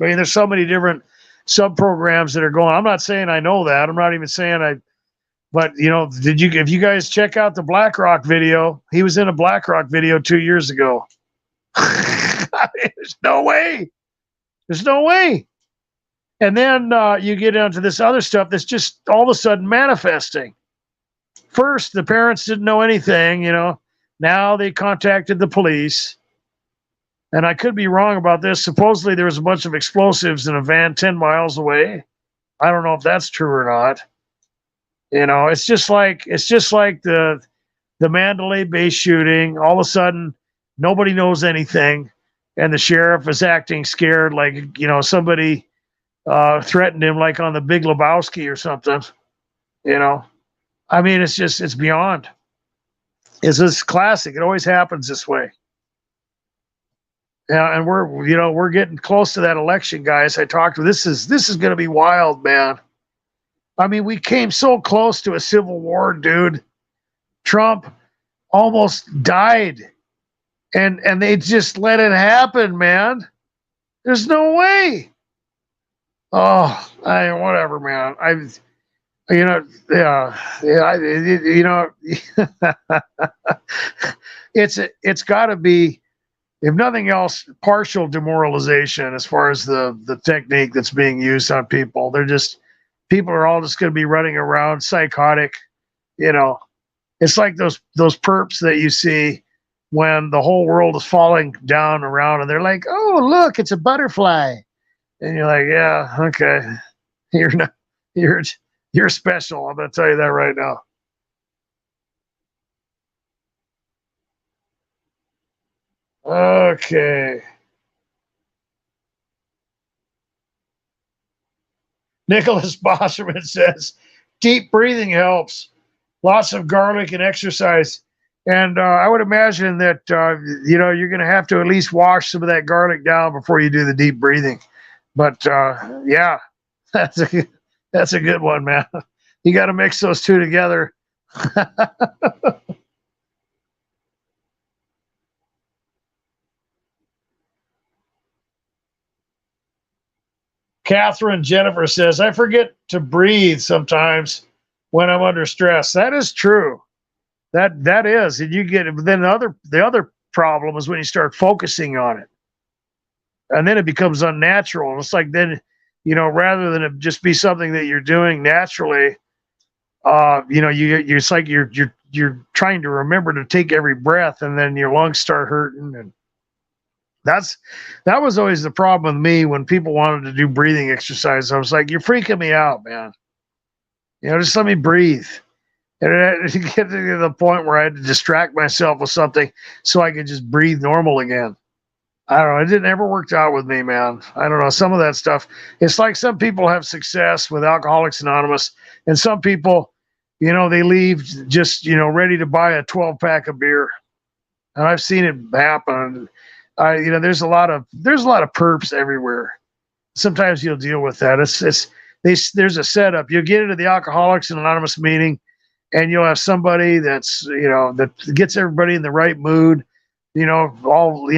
I mean, there's so many different sub programs that are going. I'm not saying I know that. I'm not even saying I. But if you guys check out the BlackRock video, he was in a BlackRock video 2 years ago. There's no way. There's no way. And then you get into this other stuff that's just all of a sudden manifesting. First, the parents didn't know anything, Now they contacted the police. And I could be wrong about this. Supposedly there was a bunch of explosives in a van 10 miles away. I don't know if that's true or not. It's just like the Mandalay Bay shooting. All of a sudden, nobody knows anything, and the sheriff is acting scared, like somebody threatened him, like on the Big Lebowski or something. I mean, it's beyond. It's just classic. It always happens this way. Yeah, and we're getting close to that election, guys. I talked to this is going to be wild, man. I mean, we came so close to a civil war, dude. Trump almost died, and they just let it happen, man. There's no way. Oh, whatever, man. It's got to be, if nothing else, partial demoralization as far as the technique that's being used on people. People are all just going to be running around psychotic. It's like those perps that you see when the whole world is falling down around, and they're like, "Oh, look, it's a butterfly," and you're like, "Yeah, okay, you're special." I'm going to tell you that right now. Okay. Nicholas Bosserman says, deep breathing helps. Lots of garlic and exercise. And I would imagine that, you're going to have to at least wash some of that garlic down before you do the deep breathing. But yeah, that's a good one, man. You got to mix those two together. Catherine Jennifer says, I forget to breathe sometimes when I'm under stress. That is true. That is. And you get, but then the other problem is when you start focusing on it. And then it becomes unnatural. It's like then, rather than it just be something that you're doing naturally, it's like you're trying to remember to take every breath, and then your lungs start hurting. And that was always the problem with me when people wanted to do breathing exercise. I was like, you're freaking me out, man. Just let me breathe. And it get to the point where I had to distract myself with something so I could just breathe normal again. I don't know. It didn't ever worked out with me, man. I don't know. Some of that stuff. It's like some people have success with Alcoholics Anonymous, and some people, they leave just, ready to buy a 12-pack of beer. And I've seen it happen. There's a lot of perps everywhere. Sometimes you'll deal with that. There's a setup. You'll get into the Alcoholics Anonymous meeting, and you'll have somebody that's, that gets everybody in the right mood, all,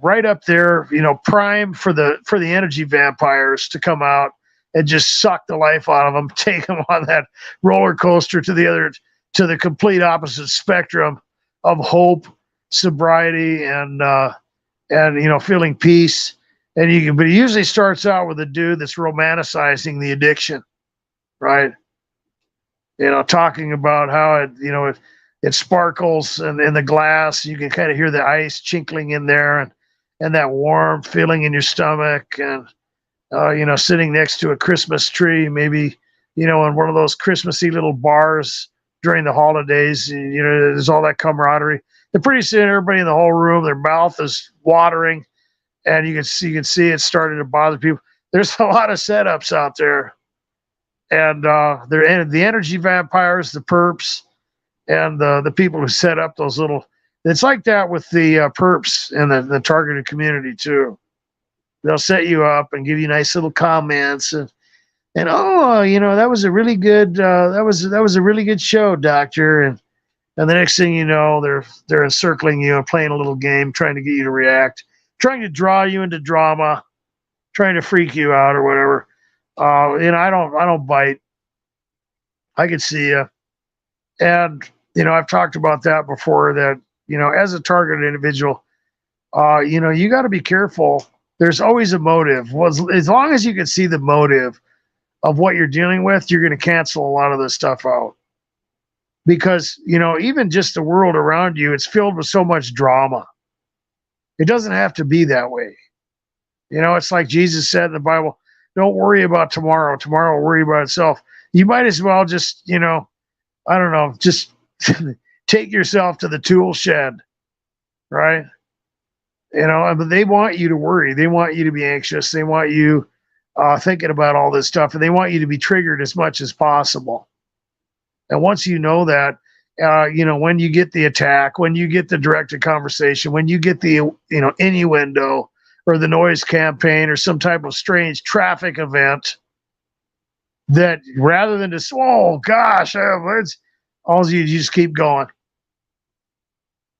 right up there, prime for the energy vampires to come out and just suck the life out of them, take them on that roller coaster to the complete opposite spectrum of hope, sobriety, and feeling peace. But it usually starts out with a dude that's romanticizing the addiction. right? Talking about how it sparkles in the glass. You can kind of hear the ice chinkling in there, and that warm feeling in your stomach, and sitting next to a Christmas tree, maybe in one of those Christmassy little bars during the holidays. There's all that camaraderie. And pretty soon, everybody in the whole room, their mouth is watering, and you can see it starting to bother people. There's a lot of setups out there, and they're the energy vampires, the perps, and the people who set up those little. It's like that with the perps and the targeted community too. They'll set you up and give you nice little comments, and oh, that was a really good that was a really good show, doctor. And the next thing you know, they're encircling you and playing a little game, trying to get you to react, trying to draw you into drama, trying to freak you out or whatever. I don't bite. I can see you. And I've talked about that before. That as a targeted individual, you got to be careful. There's always a motive. Well, as long as you can see the motive of what you're dealing with, you're going to cancel a lot of this stuff out. Because even just the world around you, it's filled with so much drama. It doesn't have to be that way. It's like Jesus said in the Bible, don't worry about tomorrow. Tomorrow will worry about itself. You might as well just, I don't know, just take yourself to the tool shed, right? But they want you to worry. They want you to be anxious. They want you thinking about all this stuff, and they want you to be triggered as much as possible. And once you know that, when you get the attack, when you get the directed conversation, when you get the, innuendo or the noise campaign or some type of strange traffic event, that rather than just, oh gosh, all you just keep going.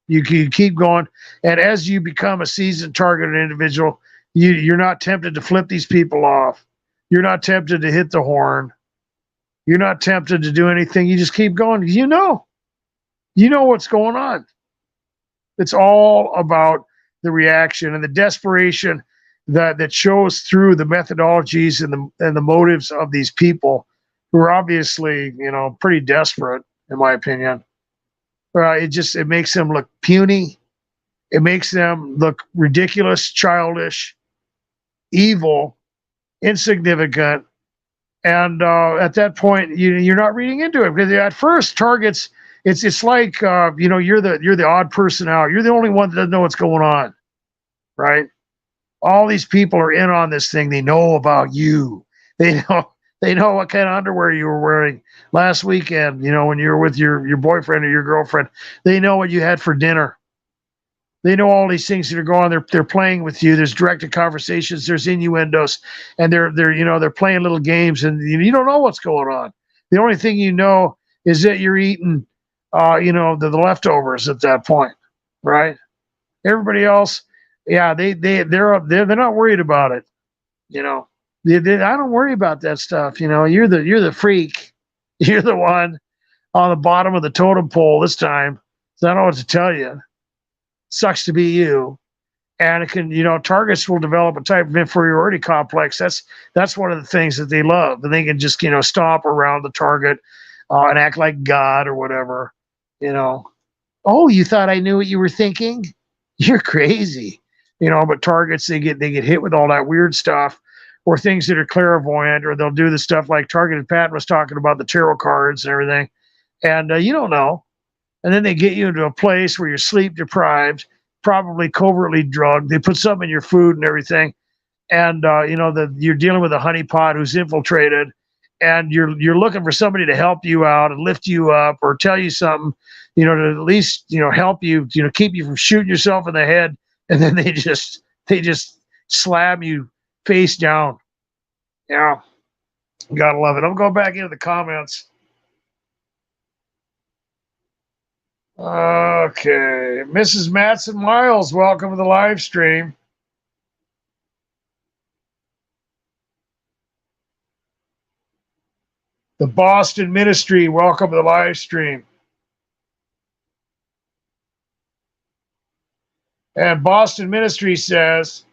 You keep going. And as you become a seasoned targeted individual, you're not tempted to flip these people off. You're not tempted to hit the horn. You're not tempted to do anything. You just keep going. You know what's going on. It's all about the reaction and the desperation that shows through the methodologies and the motives of these people who are obviously, pretty desperate, in my opinion. It makes them look puny. It makes them look ridiculous, childish, evil, insignificant. And at that point, you're not reading into it, because at first targets, it's like you're the odd person out. You're the only one that doesn't know what's going on, right? All these people are in on this thing. They know about you. They know what kind of underwear you were wearing last weekend. When you were with your boyfriend or your girlfriend. They know what you had for dinner. They know all these things that are going on. They're playing with you. There's directed conversations. There's innuendos, and they're playing little games, and you don't know what's going on. The only thing you know is that you're eating, the leftovers at that point, right? Everybody else, yeah, they're not worried about it. I don't worry about that stuff. You're the freak. You're the one on the bottom of the totem pole this time. So I don't know what to tell you. Sucks to be you. And it can, targets will develop a type of inferiority complex. That's one of the things that they love. And they can just, stomp around the target and act like God or whatever. Oh, you thought I knew what you were thinking? You're crazy. But targets, they get hit with all that weird stuff, or things that are clairvoyant, or they'll do the stuff like Targeted Pat was talking about, the tarot cards and everything. And you don't know. And then they get you into a place where you're sleep deprived, probably covertly drugged. They put something in your food and everything. And, you're dealing with a honeypot who's infiltrated, and you're looking for somebody to help you out and lift you up or tell you something, to at least, help you, keep you from shooting yourself in the head. And then they just slam you face down. Yeah. Gotta love it. I'm going back into the comments. Okay. Mrs. Matson Miles, welcome to the live stream. The Boston Ministry, welcome to the live stream. And Boston Ministry says,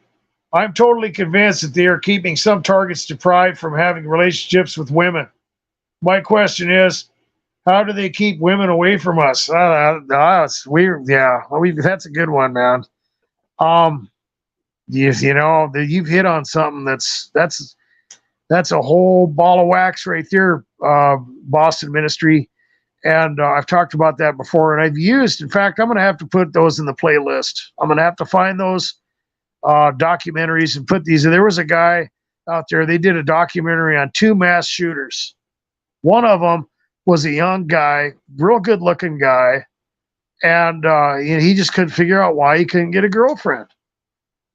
I'm totally convinced that they are keeping some targets deprived from having relationships with women. My question is, how do they keep women away from us? It's weird. Yeah, that's a good one, man. Um, you've hit on something that's a whole ball of wax right there, Boston Ministry. And I've talked about that before, and I've used. In fact, I'm going to have to put those in the playlist. I'm going to have to find those documentaries and put these. There was a guy out there. They did a documentary on 2 mass shooters. One of them was a young guy, real good-looking guy, and he just couldn't figure out why he couldn't get a girlfriend.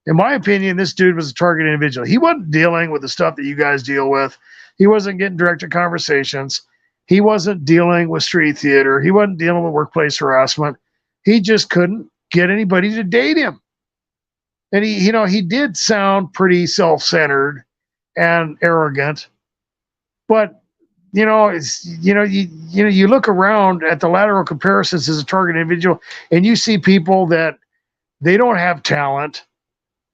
In my opinion, this dude was a target individual. He wasn't dealing with the stuff that you guys deal with. He wasn't getting directed conversations. He wasn't dealing with street theater. He wasn't dealing with workplace harassment. He just couldn't get anybody to date him. And he did sound pretty self-centered and arrogant, but you look around at the lateral comparisons as a target individual, and you see people that they don't have talent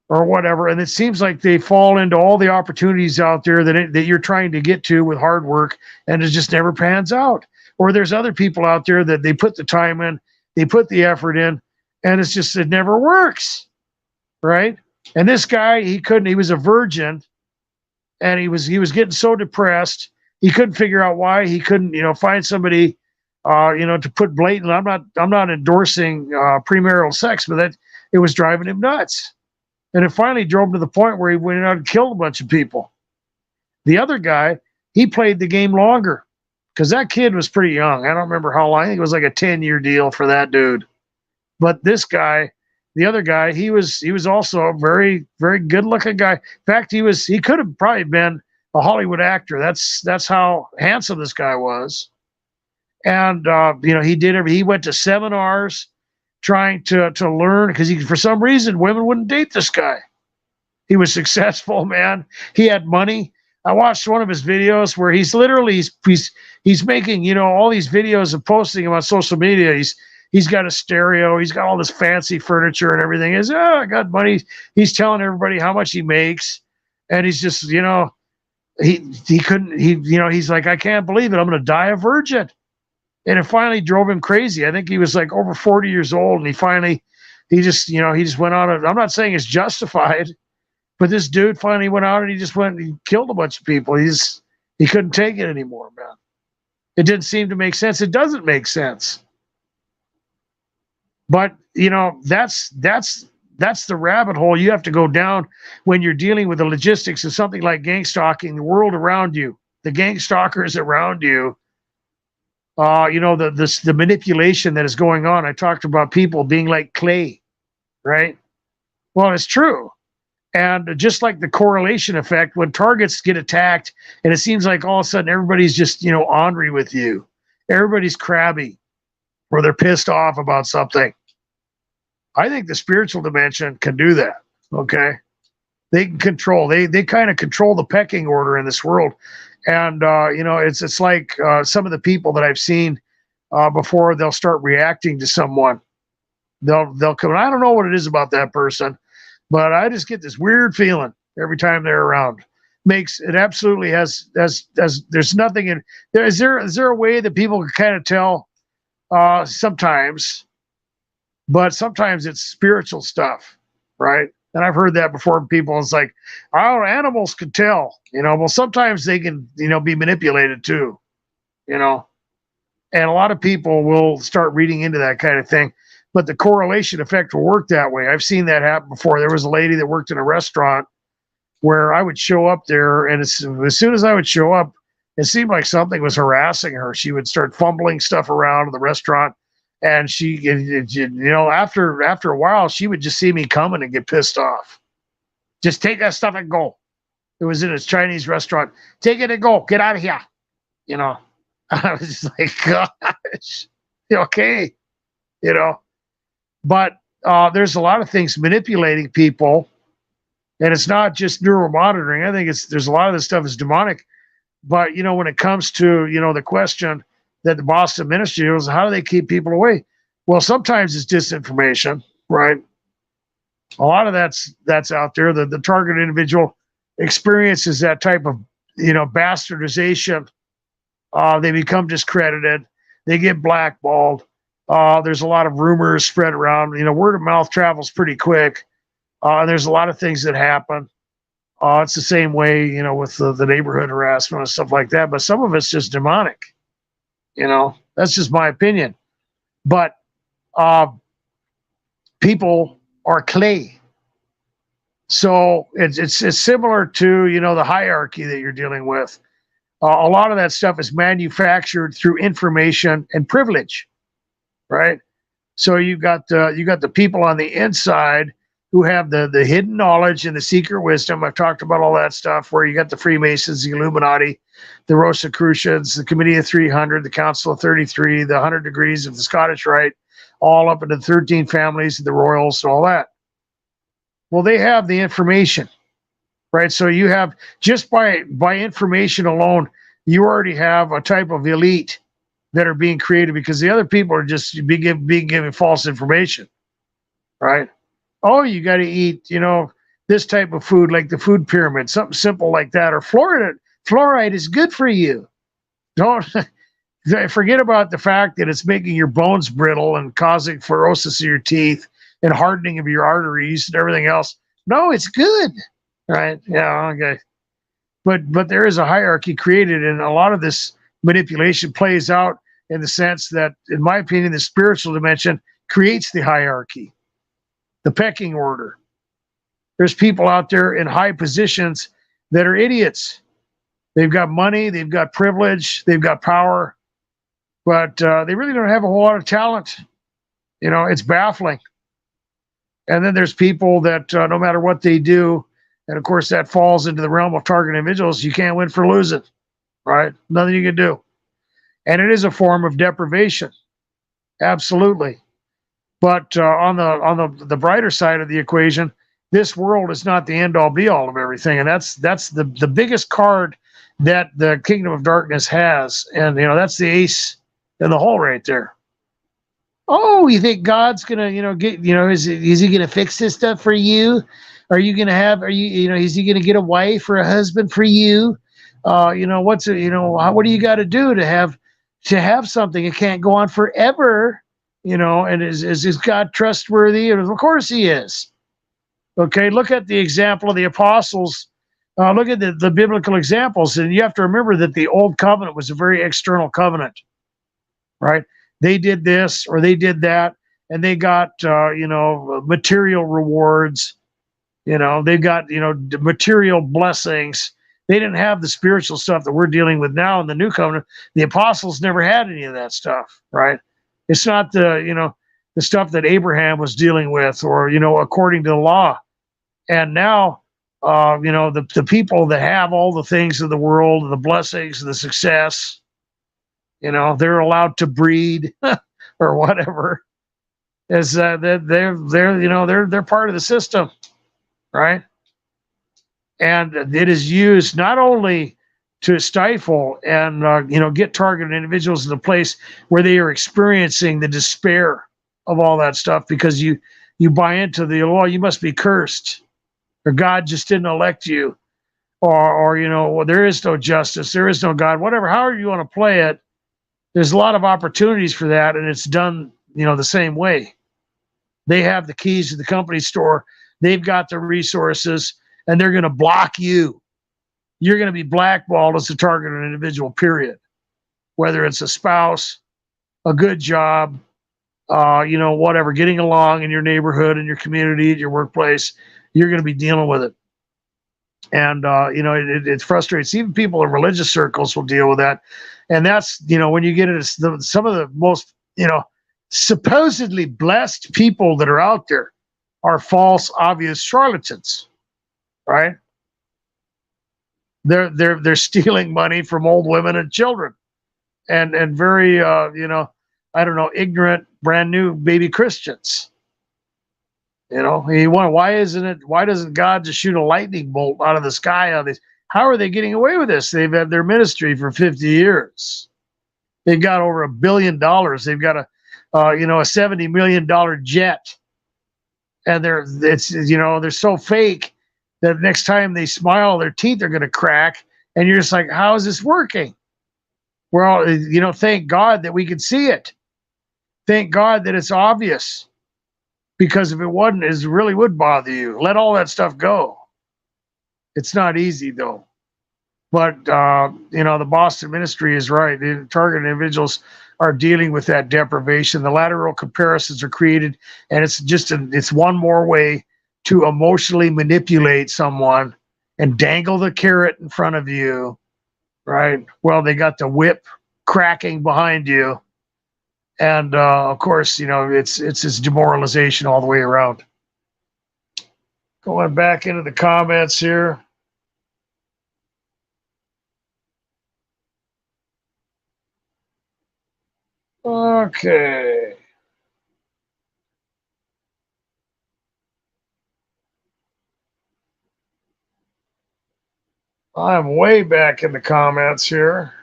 or whatever, and it seems like they fall into all the opportunities out there that you're trying to get to with hard work, and it just never pans out. Or there's other people out there that they put the time in, they put the effort in, and it never works, right? And this guy, he was a virgin, and he was getting so depressed. He couldn't figure out why. He couldn't, find somebody, to put blatant. I'm not endorsing premarital sex, but it was driving him nuts. And it finally drove him to the point where he went out and killed a bunch of people. The other guy, he played the game longer because that kid was pretty young. I don't remember how long. I think it was like a 10-year deal for that dude. But this guy, the other guy, he was also a very, very good-looking guy. In fact, he could have probably been a Hollywood actor. That's how handsome this guy was. And he went to seminars trying to learn, because for some reason women wouldn't date this guy. He was successful, man. He had money. I watched one of his videos where he's making all these videos and posting them on social media. He's got a stereo. He's got all this fancy furniture and everything. I got money. He's telling everybody how much he makes, and he's just he's like, I can't believe it. I'm going to die a virgin. And it finally drove him crazy. I think he was like over 40 years old, and he just went on. I'm not saying it's justified, but this dude finally went out and he killed a bunch of people. He couldn't take it anymore, man. It didn't seem to make sense. It doesn't make sense. But that's the rabbit hole you have to go down when you're dealing with the logistics of something like gangstalking, the world around you, the gang stalkers around you. The manipulation that is going on. I talked about people being like clay, right? Well, it's true. And just like the correlation effect, when targets get attacked, and it seems like all of a sudden everybody's just, ornery with you. Everybody's crabby, or they're pissed off about something. I think the spiritual dimension can do that, okay? They can control. They kind of control the pecking order in this world. And, it's like some of the people that I've seen before they'll start reacting to someone. They'll come, I don't know what it is about that person, but I just get this weird feeling every time they're around. It absolutely has there's nothing in there. Is there a way that people can kind of tell sometimes, but sometimes it's spiritual stuff, right? And I've heard that before from people. It's like, animals can tell, well, sometimes they can, be manipulated too, and a lot of people will start reading into that kind of thing, but the correlation effect will work that way. I've seen that happen before. There was a lady that worked in a restaurant where I would show up there, and as soon as I would show up, it seemed like something was harassing her. She would start fumbling stuff around in the restaurant. And after a while, she would just see me coming and get pissed off. Just take that stuff and go. It was in a Chinese restaurant. Take it and go. Get out of here. I was just like, gosh, okay. But there's a lot of things manipulating people, and it's not just neuromonitoring. I think there's a lot of this stuff is demonic. But when it comes to the question that the Boston Ministry was, how do they keep people away? Well, sometimes it's disinformation, right? A lot of that's out there. The target individual experiences that type of bastardization They become discredited. They get blackballed. There's a lot of rumors spread around. Word of mouth travels pretty quick. And there's a lot of things that happen. It's the same way, with the neighborhood harassment and stuff like that. But some of it's just demonic. That's just my opinion. But people are clay. So it's similar to, the hierarchy that you're dealing with. A lot of that stuff is manufactured through information and privilege, right? So you got the people on the inside who have the hidden knowledge and the secret wisdom. I've talked about all that stuff, where you got the Freemasons, the Illuminati, the Rosicrucians, the Committee of 300, the Council of 33, the 100 Degrees of the Scottish Rite, all up into the 13 families of the royals and all that. Well, they have the information, right? So you have, just by information alone, you already have a type of elite that are being created, because the other people are just being given false information, right? Oh, you got to eat, this type of food, like the food pyramid, something simple like that, or fluoride is good for you. Don't forget about the fact that it's making your bones brittle and causing fluorosis of your teeth and hardening of your arteries and everything else. No, it's good, right? Yeah, okay. But there is a hierarchy created, and a lot of this manipulation plays out in the sense that, in my opinion, the spiritual dimension creates the hierarchy, the pecking order. There's people out there in high positions that are idiots. They've got money, they've got privilege, they've got power, but they really don't have a whole lot of talent. It's baffling. And then there's people that no matter what they do, and of course that falls into the realm of target individuals, you can't win for losing, right? Nothing you can do. And it is a form of deprivation, absolutely. But on the brighter side of the equation, this world is not the end all be all of everything, and that's the biggest card that the kingdom of darkness has, and that's the ace in the hole right there. Oh, you think God's gonna, get, is he gonna fix this stuff for you? Is he gonna get a wife or a husband for you? What do you got to do to have something? It can't go on forever, and is God trustworthy? And of course he is. Okay, look at the example of the apostles. Look at the biblical examples, and you have to remember that the old covenant was a very external covenant, right? They did this or they did that, and they got material rewards. They got material blessings. They didn't have the spiritual stuff that we're dealing with now in the new covenant. The apostles never had any of that stuff, right? It's not the stuff that Abraham was dealing with, or according to the law. And now the people that have all the things of the world, the blessings, the success, they're allowed to breed or whatever, is that they're part of the system, right? And it is used not only to stifle and get targeted individuals in a place where they are experiencing the despair of all that stuff, because you buy into the law, you must be cursed, or God just didn't elect you, or well, there is no justice, there is no God, whatever, however you want to play it. There's a lot of opportunities for that, and it's done the same way. They have the keys to the company store, they've got the resources, and they're going to block you. You're going to be blackballed as a targeted individual, period. Whether it's a spouse, a good job, whatever, getting along in your neighborhood, in your community, in your workplace, you're going to be dealing with it. And, it frustrates. Even people in religious circles will deal with that. And that's, when you get into some of the most, supposedly blessed people that are out there are false, obvious charlatans, right? They're stealing money from old women and children, and very ignorant, brand new baby Christians. Why doesn't God just shoot a lightning bolt out of the sky on these? How are they getting away with this? They've had their ministry for 50 years. They've got over $1 billion. They've got a $70 million jet, and they're so fake that next time they smile, their teeth are going to crack, and you're just like, how is this working? Well, thank God that we can see it. Thank God that it's obvious. Because if it wasn't, it really would bother you. Let all that stuff go. It's not easy, though. But, the Boston ministry is right. The targeted individuals are dealing with that deprivation. The lateral comparisons are created, and it's one more way to emotionally manipulate someone and dangle the carrot in front of you, right? Well, they got the whip cracking behind you. And, of course, it's this demoralization all the way around. Going back into the comments here. Okay. I'm way back in the comments here.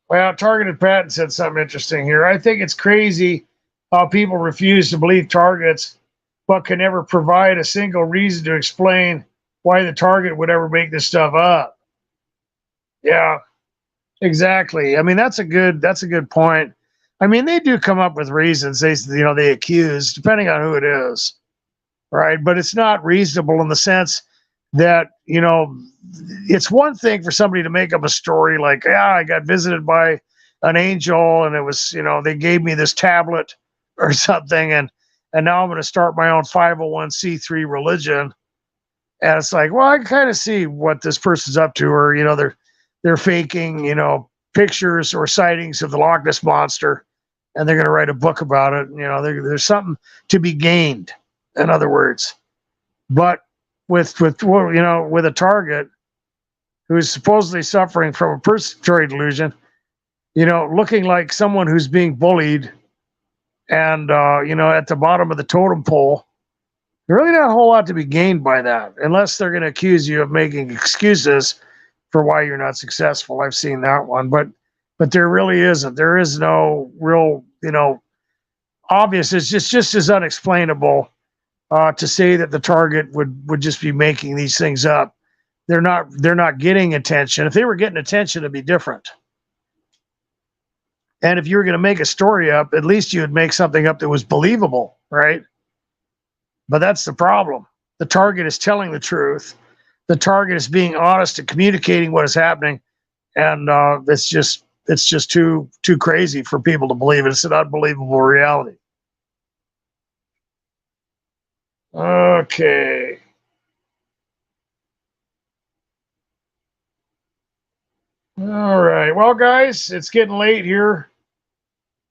Well, Targeted Patton said something interesting here. I think it's crazy how people refuse to believe targets, but can never provide a single reason to explain why the target would ever make this stuff up. Yeah, exactly. I mean, that's a good point. I mean, they do come up with reasons. They accuse, depending on who it is, right? But it's not reasonable in the sense that it's one thing for somebody to make up a story like, yeah, I got visited by an angel and it was, they gave me this tablet or something, and now I'm going to start my own 501c3 religion. And it's like, well, I can kind of see what this person's up to, or they're faking pictures or sightings of the Loch Ness monster, and they're going to write a book about it. There's something to be gained, in other words. But with a target who is supposedly suffering from a persecutory delusion, looking like someone who's being bullied, and at the bottom of the totem pole, there's really not a whole lot to be gained by that, unless they're going to accuse you of making excuses for why you're not successful. I've seen that one, but there really isn't. There is no real, obvious. It's just as unexplainable to say that the target would just be making these things up. They're not getting attention. If they were getting attention, it'd be different. And if you were going to make a story up, at least you would make something up that was believable, right? But that's the problem. The target is telling the truth. The target is being honest and communicating what is happening, and it's just too crazy for people to believe it. It's an unbelievable reality. Okay. All right. Well, guys, it's getting late here,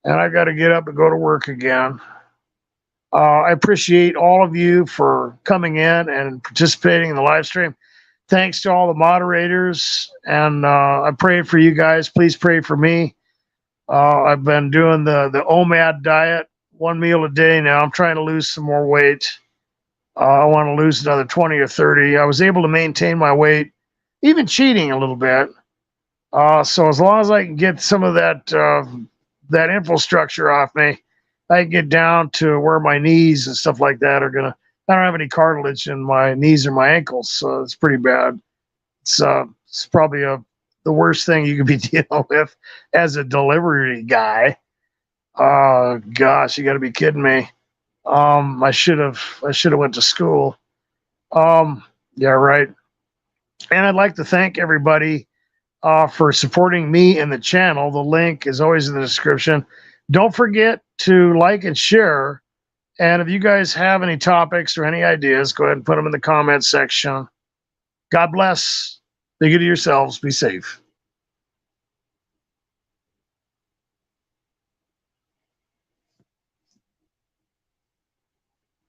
and I got to get up and go to work again. I appreciate all of you for coming in and participating in the live stream. Thanks to all the moderators, and I pray for you guys. Please pray for me. I've been doing the OMAD diet, one meal a day now. I'm trying to lose some more weight. I want to lose another 20 or 30. I was able to maintain my weight, even cheating a little bit. So as long as I can get some of that infrastructure off me, I can get down to where my knees and stuff like that are gonna. I don't have any cartilage in my knees or my ankles, so it's pretty bad. It's probably the worst thing you could be dealing with as a delivery guy. Gosh, you got to be kidding me. I should have went to school. Yeah, right. And I'd like to thank everybody for supporting me and the channel. The link is always in the description. Don't forget to like and share. And if you guys have any topics or any ideas, go ahead and put them in the comments section. God bless. Be good to yourselves. Be safe.